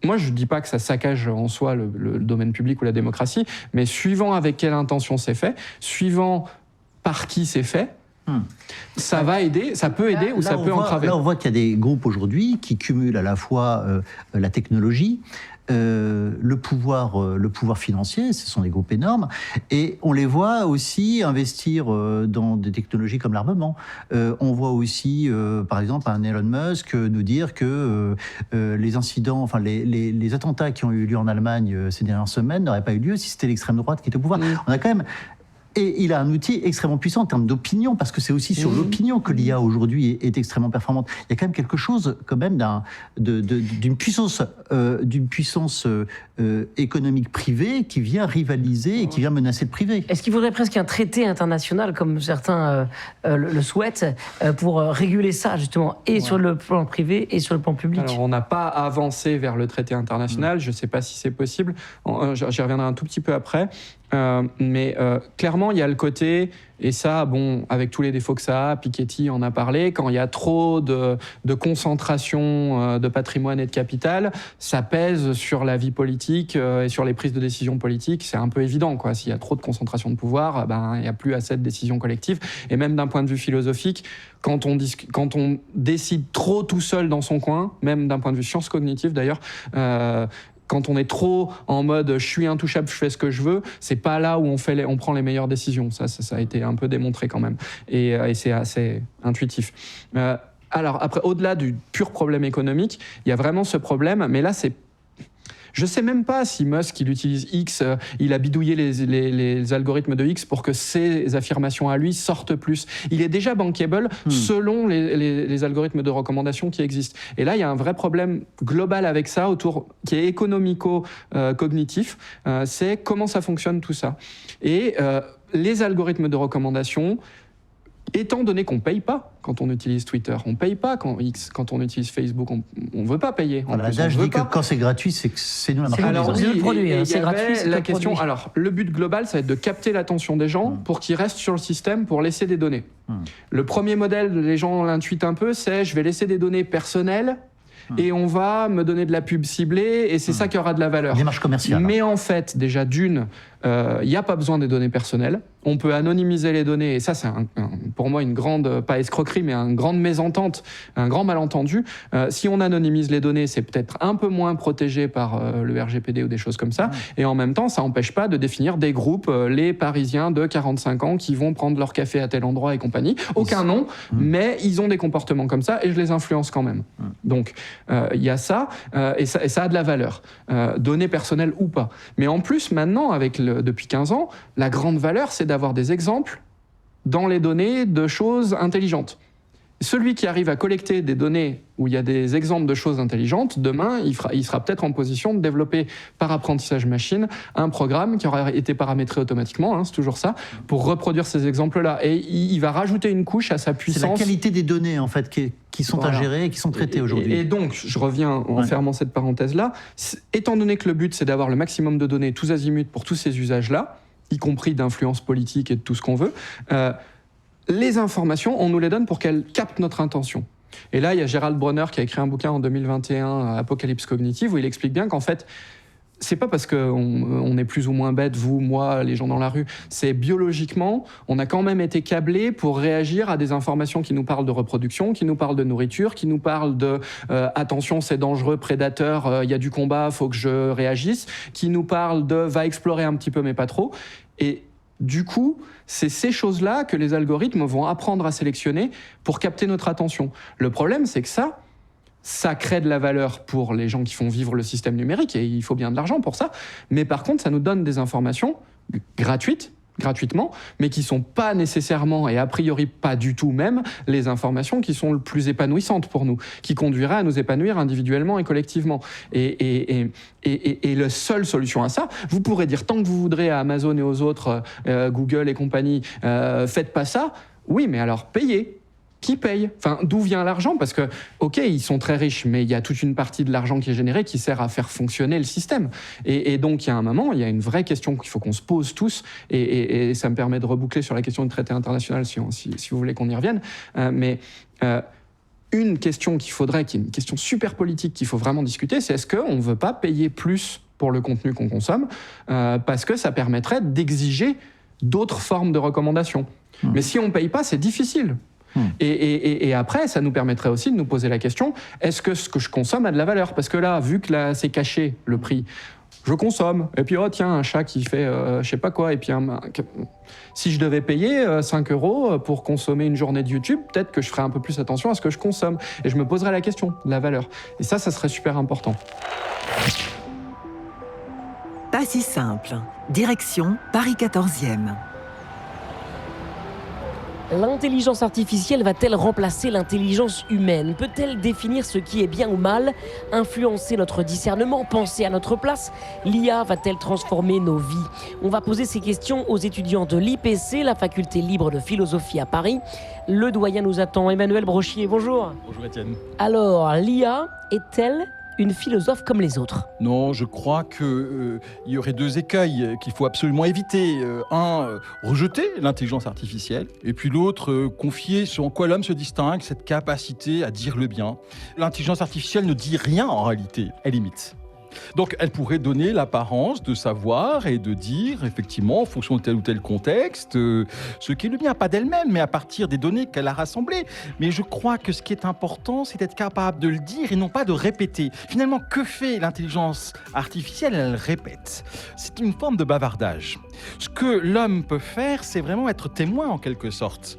Moi, je ne dis pas que ça saccage en soi le domaine public ou la démocratie, mais suivant avec quelle intention c'est fait, suivant par qui c'est fait, Ça va aider, ça peut aider ou ça peut entraver. Là, on voit qu'il y a des groupes aujourd'hui qui cumulent à la fois la technologie, le pouvoir financier, ce sont des groupes énormes, et on les voit aussi investir dans des technologies comme l'armement. On voit aussi, par exemple, un Elon Musk nous dire que les incidents, enfin les attentats qui ont eu lieu en Allemagne ces dernières semaines n'auraient pas eu lieu si c'était l'extrême droite qui était au pouvoir. On a quand même... Et il a un outil extrêmement puissant en termes d'opinion, parce que c'est aussi sur l'opinion que l'IA aujourd'hui est extrêmement performante. Il y a quand même quelque chose quand même d'une puissance économique privée qui vient rivaliser et qui vient menacer le privé. Est-ce qu'il faudrait presque un traité international, comme certains le souhaitent, pour réguler ça justement, et sur le plan privé et sur le plan public? Alors on n'a pas avancé vers le traité international, je ne sais pas si c'est possible, j'y reviendrai un tout petit peu après. Mais clairement, il y a le côté, et ça, bon, avec tous les défauts que ça a, Piketty en a parlé, quand il y a trop de concentration de patrimoine et de capital, ça pèse sur la vie politique et sur les prises de décision politiques. C'est un peu évident, quoi. S'il y a trop de concentration de pouvoir, ben, il n'y a plus assez de décisions collectives. Et même d'un point de vue philosophique, quand on décide trop tout seul dans son coin, même d'un point de vue science cognitive d'ailleurs, quand on est trop en mode je suis intouchable, je fais ce que je veux, c'est pas là où on prend les meilleures décisions. Ça a été un peu démontré quand même. Et c'est assez intuitif. Alors après, au-delà du pur problème économique, il y a vraiment ce problème, mais là c'est... Je sais même pas si Musk, il utilise X, il a bidouillé les algorithmes de X pour que ses affirmations à lui sortent plus. Il est déjà bankable selon les algorithmes de recommandation qui existent. Et là, il y a un vrai problème global avec ça, qui est économico-cognitif. C'est comment ça fonctionne tout ça. Et les algorithmes de recommandation, étant donné qu'on ne paye pas quand on utilise Twitter, on ne paye pas quand on utilise Facebook, on ne veut pas payer. L'adage dit que quand c'est gratuit, c'est que c'est nous la marchandise. Alors, c'est le produit, c'est gratuit, c'est la le question. produit. Alors, le but global, ça va être de capter l'attention des gens pour qu'ils restent sur le système pour laisser des données. Le premier modèle, les gens l'intuitent un peu, c'est je vais laisser des données personnelles et on va me donner de la pub ciblée et c'est ça qui aura de la valeur. Démarche commerciale. Mais en fait, déjà d'une, il n'y a pas besoin des données personnelles. On peut anonymiser les données, et ça c'est pour moi une grande, pas escroquerie, mais une grande mésentente, un grand malentendu. Si on anonymise les données, c'est peut-être un peu moins protégé par le RGPD ou des choses comme ça, et en même temps, ça n'empêche pas de définir des groupes, les Parisiens de 45 ans qui vont prendre leur café à tel endroit et compagnie. Aucun nom, mais ils ont des comportements comme ça, et je les influence quand même. Donc, il y a ça, et ça a de la valeur, données personnelles ou pas. Mais en plus, maintenant, depuis 15 ans, la grande valeur, c'est d'avoir des exemples dans les données de choses intelligentes. Celui qui arrive à collecter des données où il y a des exemples de choses intelligentes, demain, il sera peut-être en position de développer par apprentissage machine un programme qui aura été paramétré automatiquement, c'est toujours ça, pour reproduire ces exemples-là. Et il va rajouter une couche à sa puissance. C'est la qualité des données, en fait, qui sont ingérées et qui sont traitées aujourd'hui. Et donc, je reviens en fermant cette parenthèse-là, étant donné que le but, c'est d'avoir le maximum de données tous azimuts pour tous ces usages-là, y compris d'influence politique et de tout ce qu'on veut, les informations, on nous les donne pour qu'elles captent notre intention. Et là, il y a Gerald Bronner qui a écrit un bouquin en 2021, Apocalypse cognitive, où il explique bien qu'en fait, c'est pas parce qu'on est plus ou moins bête, vous, moi, les gens dans la rue, c'est biologiquement, on a quand même été câblés pour réagir à des informations qui nous parlent de reproduction, qui nous parlent de nourriture, qui nous parlent de attention, c'est dangereux, prédateur, il y a du combat, faut que je réagisse, qui nous parlent de va explorer un petit peu mais pas trop. Et du coup, c'est ces choses-là que les algorithmes vont apprendre à sélectionner pour capter notre attention. Le problème, c'est que ça crée de la valeur pour les gens qui font vivre le système numérique, et il faut bien de l'argent pour ça. Mais par contre, ça nous donne des informations gratuitement, mais qui ne sont pas nécessairement, et a priori pas du tout même, les informations qui sont le plus épanouissantes pour nous, qui conduiraient à nous épanouir individuellement et collectivement. Et la seule solution à ça, vous pourrez dire tant que vous voudrez à Amazon et aux autres, Google et compagnie, faites pas ça, oui, mais alors payez. Qui paye ? Enfin, d'où vient l'argent ? Parce que, ok, ils sont très riches, mais il y a toute une partie de l'argent qui est généré qui sert à faire fonctionner le système. Et donc, il y a un moment, il y a une vraie question qu'il faut qu'on se pose tous, et ça me permet de reboucler sur la question du traité international, si vous voulez qu'on y revienne. Une question qui est une question super politique qu'il faut vraiment discuter, c'est est-ce qu'on ne veut pas payer plus pour le contenu qu'on consomme, parce que ça permettrait d'exiger d'autres formes de recommandations. Mais si on ne paye pas, c'est difficile. Et après, ça nous permettrait aussi de nous poser la question, est-ce que ce que je consomme a de la valeur? Parce que là, vu que là, c'est caché, le prix, je consomme. Et puis, oh tiens, un chat qui fait je sais pas quoi. Et puis, si je devais payer 5 € pour consommer une journée de YouTube, peut-être que je ferais un peu plus attention à ce que je consomme. Et je me poserais la question de la valeur. Et ça serait super important. Pas si simple. Direction Paris 14e. L'intelligence artificielle va-t-elle remplacer l'intelligence humaine? Peut-elle définir ce qui est bien ou mal? Influencer notre discernement? Penser à notre place? L'IA va-t-elle transformer nos vies? On va poser ces questions aux étudiants de l'IPC, la faculté libre de philosophie à Paris. Le doyen nous attend. Emmanuel Brochier, bonjour. Bonjour Étienne. Alors, l'IA est-elle une philosophe comme les autres? Non, je crois qu'il y aurait deux écueils qu'il faut absolument éviter. Rejeter l'intelligence artificielle, et puis l'autre, confier ce en quoi l'homme se distingue, cette capacité à dire le bien. L'intelligence artificielle ne dit rien en réalité, elle imite. Donc elle pourrait donner l'apparence de savoir et de dire, effectivement, en fonction de tel ou tel contexte, ce qui est le bien, pas d'elle-même, mais à partir des données qu'elle a rassemblées. Mais je crois que ce qui est important, c'est d'être capable de le dire et non pas de répéter. Finalement, que fait l'intelligence artificielle? Elle répète. C'est une forme de bavardage. Ce que l'homme peut faire, c'est vraiment être témoin, en quelque sorte,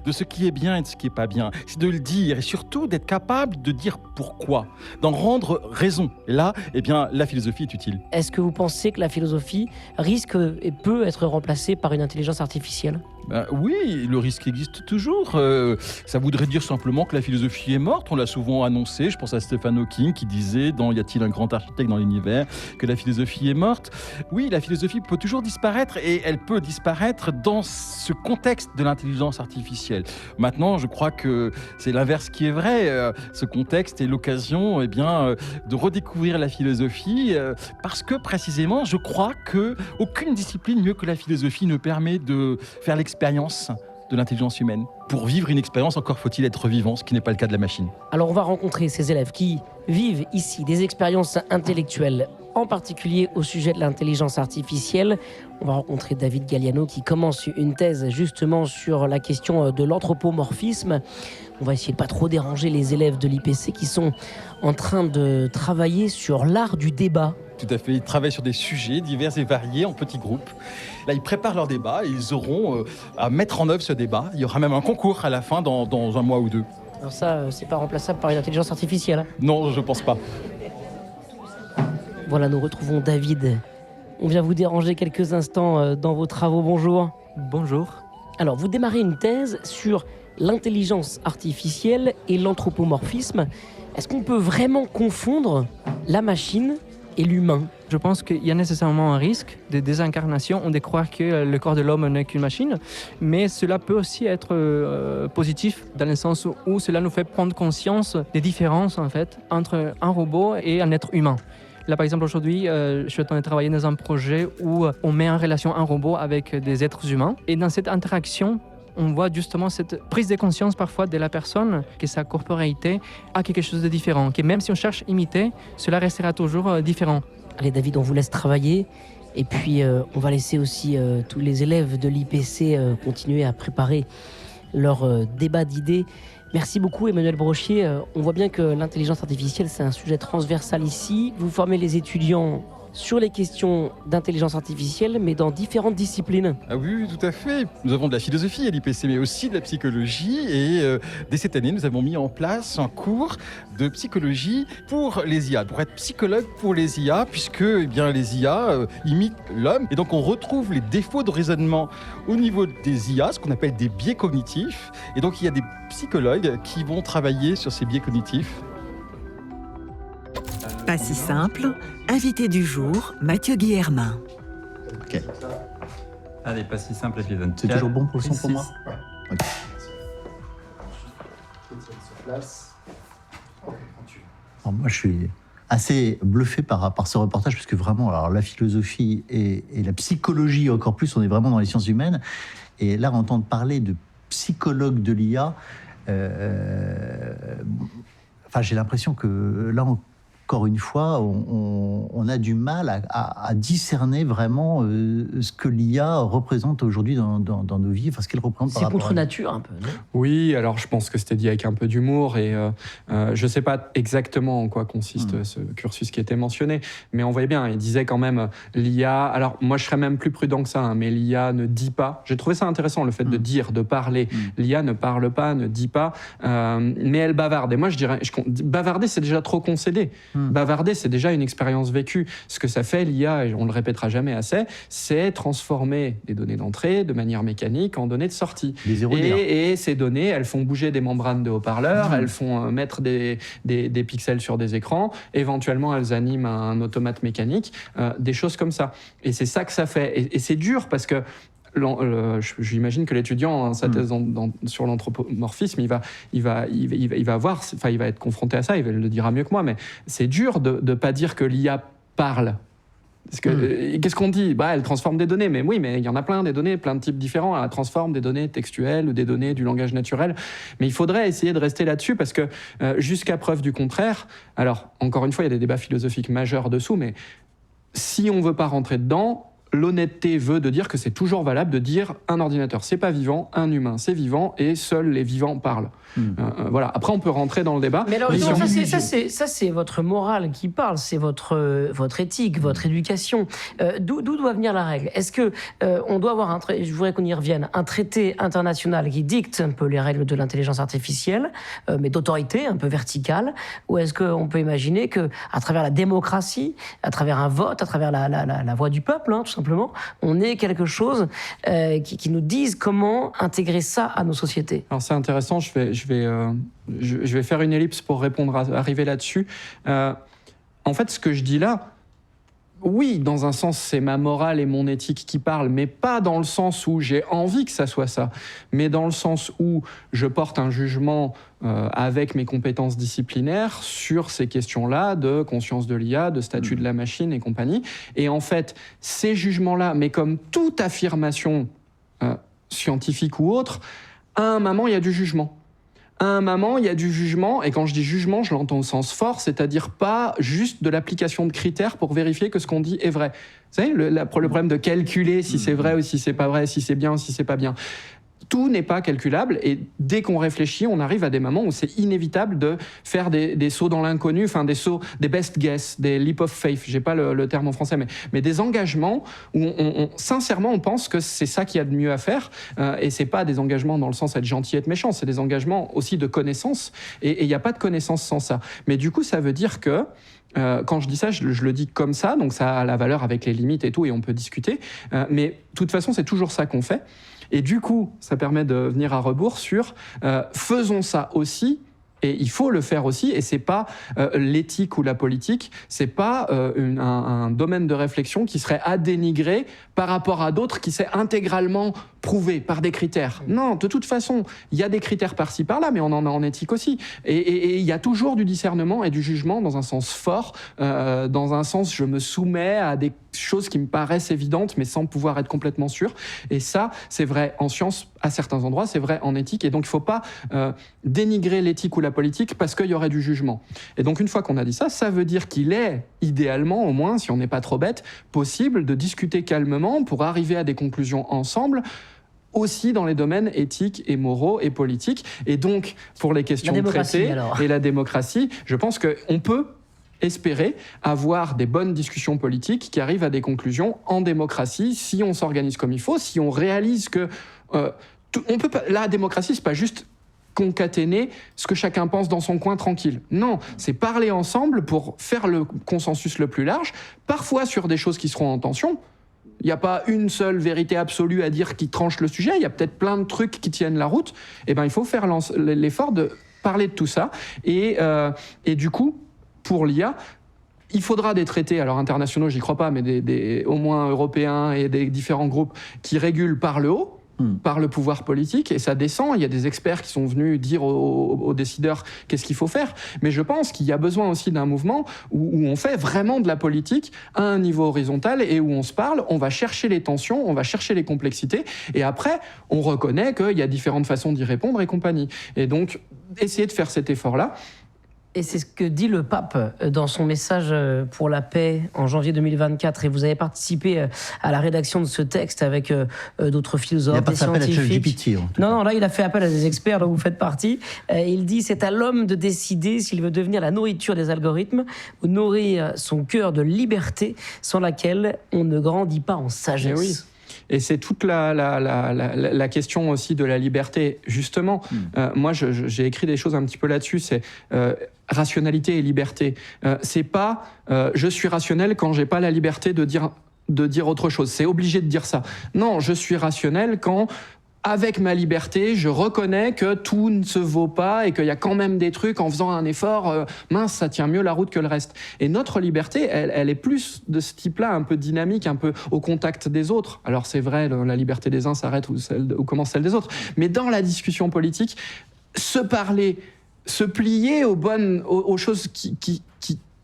de ce qui est bien et de ce qui n'est pas bien. C'est de le dire et surtout d'être capable de dire pourquoi, d'en rendre raison. Et là, eh bien, la philosophie est utile. Est-ce que vous pensez que la philosophie risque et peut être remplacée par une intelligence artificielle? Oui, le risque existe toujours. Ça voudrait dire simplement que la philosophie est morte. On l'a souvent annoncé. Je pense à Stephen Hawking qui disait dans Y a-t-il un grand architecte dans l'univers que la philosophie est morte. Oui, la philosophie peut toujours disparaître et elle peut disparaître dans ce contexte de l'intelligence artificielle. Maintenant, je crois que c'est l'inverse qui est vrai. Ce contexte est l'occasion de redécouvrir la philosophie parce que précisément, je crois qu'aucune discipline mieux que la philosophie ne permet de faire l'expérience de l'intelligence humaine. Pour vivre une expérience, encore faut-il être vivant, ce qui n'est pas le cas de la machine. Alors on va rencontrer ces élèves qui vivent ici des expériences intellectuelles, en particulier au sujet de l'intelligence artificielle. On va rencontrer David Galliano qui commence une thèse justement sur la question de l'anthropomorphisme. On va essayer de pas trop déranger les élèves de l'IPC qui sont en train de travailler sur l'art du débat. Tout à fait, ils travaillent sur des sujets divers et variés en petits groupes. Là, ils préparent leur débat et ils auront à mettre en œuvre ce débat. Il y aura même un concours à la fin dans un mois ou deux. Alors ça, c'est pas remplaçable par une intelligence artificielle? Non, je pense pas. Voilà, nous retrouvons David. On vient vous déranger quelques instants dans vos travaux. Bonjour. Bonjour. Alors, vous démarrez une thèse sur l'intelligence artificielle et l'anthropomorphisme. Est-ce qu'on peut vraiment confondre la machine et l'humain? Je pense qu'il y a nécessairement un risque de désincarnation ou de croire que le corps de l'homme n'est qu'une machine, mais cela peut aussi être positif dans le sens où cela nous fait prendre conscience des différences en fait entre un robot et un être humain. Là, par exemple, aujourd'hui, je suis en train de travailler dans un projet où on met en relation un robot avec des êtres humains, et dans cette interaction, on voit justement cette prise de conscience parfois de la personne, que sa corporéité a quelque chose de différent, que même si on cherche à imiter, cela restera toujours différent. Allez David, on vous laisse travailler, et puis on va laisser aussi tous les élèves de l'IPC continuer à préparer leur débat d'idées. Merci beaucoup Emmanuel Brochier. On voit bien que l'intelligence artificielle, c'est un sujet transversal ici. Vous formez les étudiants sur les questions d'intelligence artificielle, mais dans différentes disciplines. Ah oui, tout à fait. Nous avons de la philosophie à l'IPC, mais aussi de la psychologie. Et dès cette année, nous avons mis en place un cours de psychologie pour les IA, pour être psychologue pour les IA, puisque les IA imitent l'homme. Et donc, on retrouve les défauts de raisonnement au niveau des IA, ce qu'on appelle des biais cognitifs. Et donc, il y a des psychologues qui vont travailler sur ces biais cognitifs. Pas si simple. Invité du jour, Mathieu Guillermin. Ok. Allez, pas si simple, épisode. C'est toujours bon pour le son pour moi? Ok. Alors, moi, je suis assez bluffé par ce reportage, parce que vraiment, alors, la philosophie et la psychologie, encore plus, on est vraiment dans les sciences humaines. Et là, entendre parler de psychologue de l'IA, j'ai l'impression que là, encore une fois, on a du mal à discerner vraiment ce que l'IA représente aujourd'hui dans nos vies, enfin ce qu'elle représente par C'est rapport contre à nous. nature un peu, non? Oui, alors je pense que c'était dit avec un peu d'humour et je ne sais pas exactement en quoi consiste ce cursus qui était mentionné, mais on voyait bien, il disait quand même l'IA, alors moi je serais même plus prudent que ça, hein, mais l'IA ne dit pas, j'ai trouvé ça intéressant le fait de dire, de parler, l'IA ne parle pas, ne dit pas, mais elle bavarde, et moi je dirais, bavarder c'est déjà trop concédé, bavarder c'est déjà une expérience vécue, ce que ça fait l'IA, et on le répétera jamais assez, c'est transformer des données d'entrée de manière mécanique en données de sortie, et ces données elles font bouger des membranes de haut-parleurs, elles font mettre des pixels sur des écrans, éventuellement elles animent un automate mécanique, des choses comme ça. Et c'est ça que ça fait. Et c'est dur parce que j'imagine que l'étudiant, sa thèse sur l'anthropomorphisme, il va être confronté à ça, il le dira mieux que moi, mais c'est dur de ne pas dire que l'IA parle. Parce que, qu'est-ce qu'on dit ? Elle transforme des données, mais oui, mais il y en a plein, des données, plein de types différents. Elle transforme des données textuelles ou des données du langage naturel. Mais il faudrait essayer de rester là-dessus parce que, jusqu'à preuve du contraire, alors, encore une fois, il y a des débats philosophiques majeurs dessous, mais si on ne veut pas rentrer dedans, l'honnêteté veut de dire que c'est toujours valable de dire un ordinateur, c'est pas vivant, un humain, c'est vivant, et seuls les vivants parlent. Voilà. Après, on peut rentrer dans le débat. Mais alors, ça, c'est votre morale qui parle, c'est votre éthique, votre éducation. D'où doit venir la règle ? Est-ce que on doit avoir je voudrais qu'on y revienne, un traité international qui dicte un peu les règles de l'intelligence artificielle, mais d'autorité un peu verticale, ou est-ce qu'on peut imaginer que, à travers la démocratie, à travers un vote, à travers la voix du peuple, tout simplement, on ait quelque chose qui nous dise comment intégrer ça à nos sociétés ? Alors c'est intéressant, je vais faire une ellipse pour arriver là-dessus. En fait, ce que je dis là, oui, dans un sens, c'est ma morale et mon éthique qui parlent, mais pas dans le sens où j'ai envie que ça soit ça, mais dans le sens où je porte un jugement avec mes compétences disciplinaires sur ces questions-là de conscience de l'IA, de statut de la machine et compagnie. Et en fait, ces jugements-là, mais comme toute affirmation scientifique ou autre, à un moment, il y a du jugement. À un moment, il y a du jugement, et quand je dis jugement, je l'entends au sens fort, c'est-à-dire pas juste de l'application de critères pour vérifier que ce qu'on dit est vrai. Vous savez, le problème de calculer si c'est vrai ou si c'est pas vrai, si c'est bien ou si c'est pas bien. Tout n'est pas calculable, et dès qu'on réfléchit, on arrive à des moments où c'est inévitable de faire des sauts dans l'inconnu, enfin des best guess, des leap of faith, j'ai pas le terme en français, mais des engagements où sincèrement on pense que c'est ça qu'il y a de mieux à faire, et c'est pas des engagements dans le sens être gentil, être méchant, c'est des engagements aussi de connaissance, et il n'y a pas de connaissance sans ça. Mais du coup, ça veut dire que quand je dis ça, je le dis comme ça, donc ça a la valeur avec les limites et tout, et on peut discuter, mais de toute façon, c'est toujours ça qu'on fait. Et du coup, ça permet de venir à rebours sur faisons ça aussi, et il faut le faire aussi, et c'est pas l'éthique ou la politique, c'est pas un domaine de réflexion qui serait à dénigrer par rapport à d'autres qui s'est intégralement prouvé par des critères. Non, de toute façon, il y a des critères par-ci par-là, mais on en a en éthique aussi. Et il y a toujours du discernement et du jugement dans un sens fort, dans un sens je me soumets à des choses qui me paraissent évidentes, mais sans pouvoir être complètement sûr. Et ça, c'est vrai en science à certains endroits, c'est vrai en éthique. Et donc, il ne faut pas dénigrer l'éthique ou la politique parce qu'il y aurait du jugement. Et donc, une fois qu'on a dit ça, ça veut dire qu'il est, idéalement, au moins, si on n'est pas trop bête, possible de discuter calmement pour arriver à des conclusions ensemble, aussi dans les domaines éthiques et moraux et politiques. Et donc, pour les questions traitées et la démocratie, je pense qu'on peut espérer avoir des bonnes discussions politiques qui arrivent à des conclusions en démocratie, si on s'organise comme il faut, si on réalise que on peut pas, la démocratie, c'est pas juste concaténer ce que chacun pense dans son coin tranquille. Non, c'est parler ensemble pour faire le consensus le plus large, parfois sur des choses qui seront en tension. Il n'y a pas une seule vérité absolue à dire qui tranche le sujet, il y a peut-être plein de trucs qui tiennent la route. Et ben, il faut faire l'effort de parler de tout ça. Et du coup, pour l'IA, il faudra des traités, alors internationaux, j'y crois pas, mais au moins européens et des différents groupes qui régulent par le haut, par le pouvoir politique, et ça descend. Il y a des experts qui sont venus dire aux décideurs qu'est-ce qu'il faut faire. Mais je pense qu'il y a besoin aussi d'un mouvement où on fait vraiment de la politique à un niveau horizontal et où on se parle, on va chercher les tensions, on va chercher les complexités, et après, on reconnaît qu'il y a différentes façons d'y répondre et compagnie. Et donc, essayer de faire cet effort-là, Et c'est ce que dit le pape dans son message pour la paix en janvier 2024. Et vous avez participé à la rédaction de ce texte avec d'autres philosophes, des scientifiques. Non, là, il a fait appel à des experts dont vous faites partie. Il dit « C'est à l'homme de décider s'il veut devenir la nourriture des algorithmes ou nourrir son cœur de liberté sans laquelle on ne grandit pas en sagesse. » Et oui. Et c'est toute la question aussi de la liberté. Justement, moi, j'ai écrit des choses un petit peu là-dessus. C'est rationalité et liberté. C'est pas je suis rationnel quand j'ai pas la liberté de dire autre chose. C'est obligé de dire ça. Non, je suis rationnel quand, avec ma liberté, je reconnais que tout ne se vaut pas et qu'il y a quand même des trucs, en faisant un effort, mince, ça tient mieux la route que le reste. Et notre liberté, elle est plus de ce type-là, un peu dynamique, un peu au contact des autres. Alors c'est vrai, la liberté des uns s'arrête où commence celle des autres. Mais dans la discussion politique, se parler, se plier aux choses qui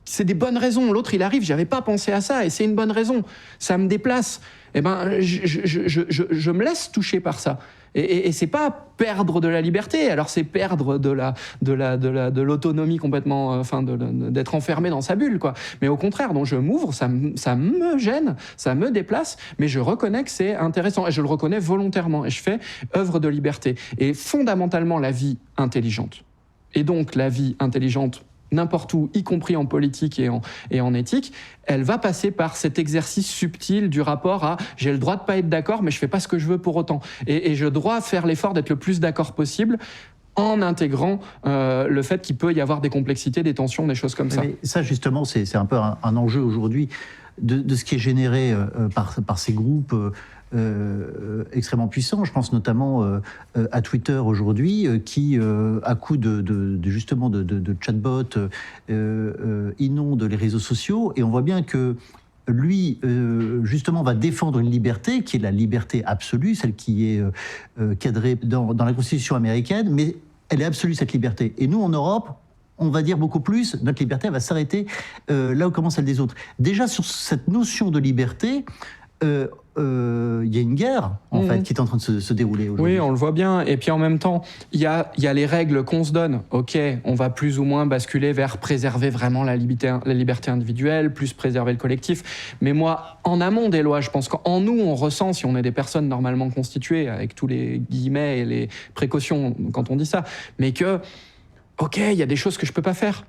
c'est des bonnes raisons. L'autre, il arrive, j'avais pas pensé à ça, et c'est une bonne raison. Ça me déplace. Eh ben, je me laisse toucher par ça. Et c'est pas perdre de la liberté, alors c'est perdre de l'autonomie complètement, enfin d'être enfermé dans sa bulle, quoi. Mais au contraire, donc je m'ouvre, ça me gêne, ça me déplace, mais je reconnais que c'est intéressant et je le reconnais volontairement et je fais œuvre de liberté. Et fondamentalement, la vie intelligente. Et donc la vie intelligente n'importe où, y compris en politique et en éthique, elle va passer par cet exercice subtil du rapport à « j'ai le droit de pas être d'accord, mais je fais pas ce que je veux pour autant ». Et je dois faire l'effort d'être le plus d'accord possible en intégrant le fait qu'il peut y avoir des complexités, des tensions, des choses comme ça. Mais ça, justement, c'est un peu un enjeu aujourd'hui de ce qui est généré par ces groupes extrêmement puissants. Je pense notamment à Twitter aujourd'hui, qui, à coup justement de chatbots, inonde les réseaux sociaux. Et on voit bien que lui, justement, va défendre une liberté qui est la liberté absolue, celle qui est cadrée dans la Constitution américaine, mais elle est absolue, cette liberté. Et nous, en Europe, on va dire beaucoup plus, notre liberté elle va s'arrêter là où commence celle des autres. Déjà, sur cette notion de liberté, il y a une guerre, en fait, qui est en train de se dérouler aujourd'hui. Oui, on le voit bien. Et puis en même temps, il y a les règles qu'on se donne. OK, on va plus ou moins basculer vers préserver vraiment la liberté individuelle, plus préserver le collectif. Mais moi, en amont des lois, je pense qu'en nous, on ressent, si on est des personnes normalement constituées, avec tous les guillemets et les précautions quand on dit ça, mais que, OK, il y a des choses que je peux pas faire.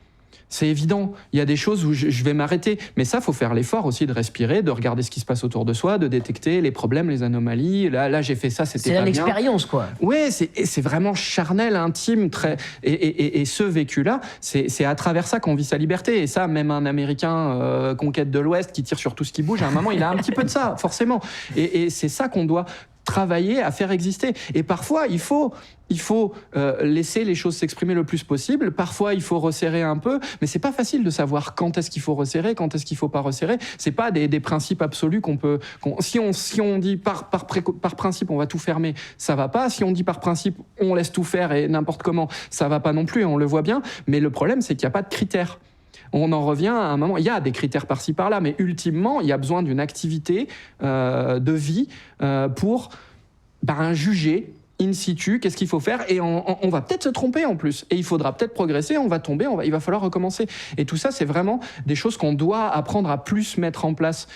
C'est évident, il y a des choses où je vais m'arrêter. Mais ça, il faut faire l'effort aussi de respirer, de regarder ce qui se passe autour de soi, de détecter les problèmes, les anomalies. Là j'ai fait ça, c'était pas bien. C'est l'expérience, quoi. Oui, c'est vraiment charnel, intime. Et ce vécu-là, c'est à travers ça qu'on vit sa liberté. Et ça, même un Américain conquête de l'Ouest qui tire sur tout ce qui bouge, à un moment, il a un petit peu de ça, forcément. Et c'est ça qu'on doit travailler à faire exister. Et parfois, il faut laisser les choses s'exprimer le plus possible. Parfois, il faut resserrer un peu, mais c'est pas facile de savoir quand est-ce qu'il faut resserrer, quand est-ce qu'il faut pas resserrer. C'est pas des principes absolus qu'on peut. Si on dit par principe on va tout fermer, ça va pas. Si on dit par principe on laisse tout faire et n'importe comment, ça va pas non plus. On le voit bien. Mais le problème, c'est qu'il y a pas de critères. On en revient à un moment, il y a des critères par-ci par-là, mais ultimement, il y a besoin d'une activité de vie pour juger in situ, qu'est-ce qu'il faut faire, et on va peut-être se tromper en plus, et il faudra peut-être progresser, on va tomber, il va falloir recommencer. Et tout ça, c'est vraiment des choses qu'on doit apprendre à plus mettre en place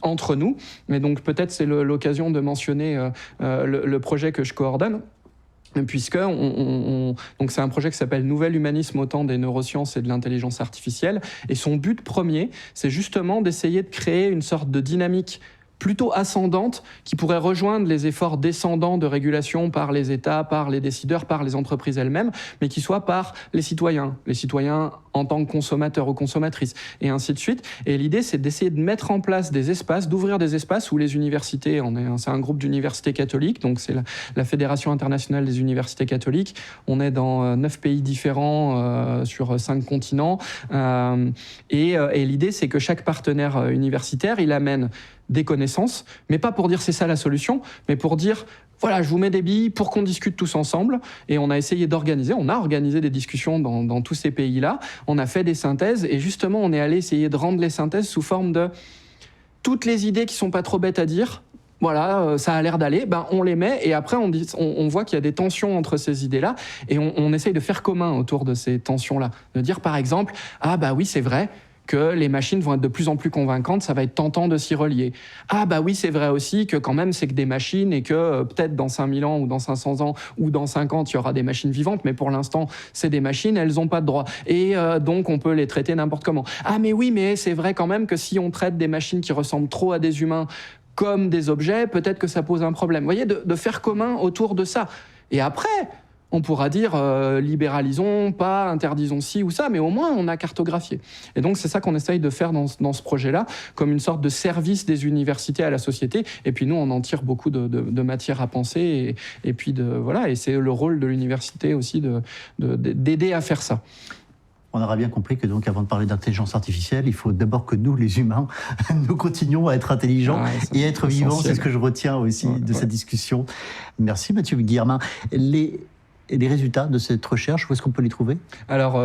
entre nous. Mais donc peut-être c'est l'occasion de mentionner le projet que je coordonne, puisque donc c'est un projet qui s'appelle Nouvel Humanisme au temps des neurosciences et de l'intelligence artificielle. Et son but premier, c'est justement d'essayer de créer une sorte de dynamique plutôt ascendante qui pourrait rejoindre les efforts descendants de régulation par les États, par les décideurs, par les entreprises elles-mêmes, mais qui soit par les citoyens en tant que consommateurs ou consommatrices, et ainsi de suite. Et l'idée, c'est d'essayer de mettre en place des espaces, d'ouvrir des espaces où les universités, c'est un groupe d'universités catholiques, donc c'est la Fédération internationale des universités catholiques. On est dans 9 pays différents sur 5 continents. Et l'idée, c'est que chaque partenaire universitaire, il amène des connaissances, mais pas pour dire c'est ça la solution, mais pour dire voilà, je vous mets des billes pour qu'on discute tous ensemble. Et on a organisé des discussions dans tous ces pays-là, on a fait des synthèses, et justement on est allé essayer de rendre les synthèses sous forme de toutes les idées qui sont pas trop bêtes à dire, voilà, ça a l'air d'aller, on les met et après on voit qu'il y a des tensions entre ces idées-là et on essaye de faire commun autour de ces tensions-là. De dire par exemple, ah bah oui c'est vrai, que les machines vont être de plus en plus convaincantes, ça va être tentant de s'y relier. Ah bah oui, c'est vrai aussi que quand même, c'est que des machines et que peut-être dans 5000 ans ou dans 500 ans ou dans 50, il y aura des machines vivantes, mais pour l'instant, c'est des machines, elles n'ont pas de droit. Et donc, on peut les traiter n'importe comment. Ah mais oui, mais c'est vrai quand même que si on traite des machines qui ressemblent trop à des humains comme des objets, peut-être que ça pose un problème. Vous voyez, de faire commun autour de ça. Et après, on pourra dire libéralisons, pas interdisons ci ou ça, mais au moins on a cartographié. Et donc c'est ça qu'on essaye de faire dans ce projet-là, comme une sorte de service des universités à la société. Et puis nous, on en tire beaucoup de matière à penser. Et puis voilà, et c'est le rôle de l'université aussi d'aider à faire ça. On aura bien compris que donc, avant de parler d'intelligence artificielle, il faut d'abord que nous, les humains, nous continuons à être intelligents et à être vivants. C'est ce que je retiens aussi de cette discussion. Merci Mathieu Guillermin. Les résultats de cette recherche, où est-ce qu'on peut les trouver? Alors,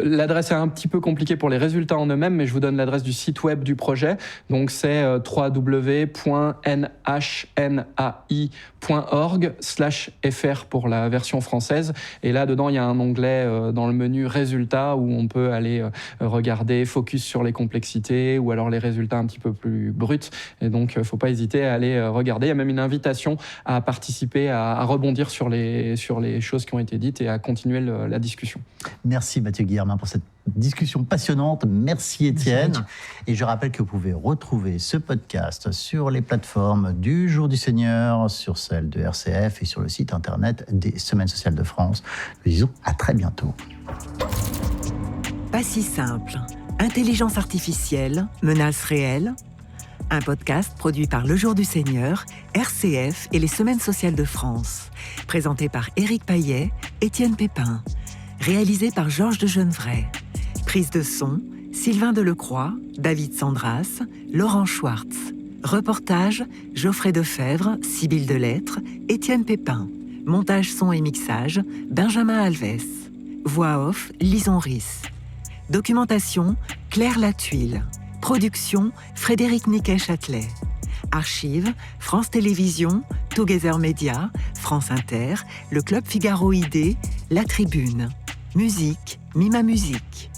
l'adresse est un petit peu compliquée pour les résultats en eux-mêmes, mais je vous donne l'adresse du site web du projet. Donc, c'est www.nhnai.org/fr pour la version française. Et là, dedans, il y a un onglet dans le menu résultats où on peut aller regarder, focus sur les complexités ou alors les résultats un petit peu plus bruts. Et donc, il ne faut pas hésiter à aller regarder. Il y a même une invitation à participer, à rebondir sur les choses qui ont été dites et à continuer la discussion. Merci Mathieu Guillermin pour cette discussion passionnante. Merci Étienne. Et je rappelle que vous pouvez retrouver ce podcast sur les plateformes du Jour du Seigneur, sur celle de RCF et sur le site internet des Semaines sociales de France. Nous disons à très bientôt. Pas si simple. Intelligence artificielle, menace réelle. Un podcast produit par Le Jour du Seigneur, RCF et les Semaines sociales de France. Présenté par Éric Payet, Étienne Pépin. Réalisé par Georges de Genevray. Prise de son, Sylvain Delecroix, David Sandras, Laurent Schwartz. Reportage, Geoffrey Defebvre, Sybille Delettre, Étienne Pépin. Montage son et mixage, Benjamin Alves. Voix off, Lison Risse. Documentation, Claire Latuile. Production, Frédéric Niquet-Châtelet. Archives, France Télévisions, Together Média, France Inter, le Club Figaro ID, La Tribune. Musique, Mima Musique.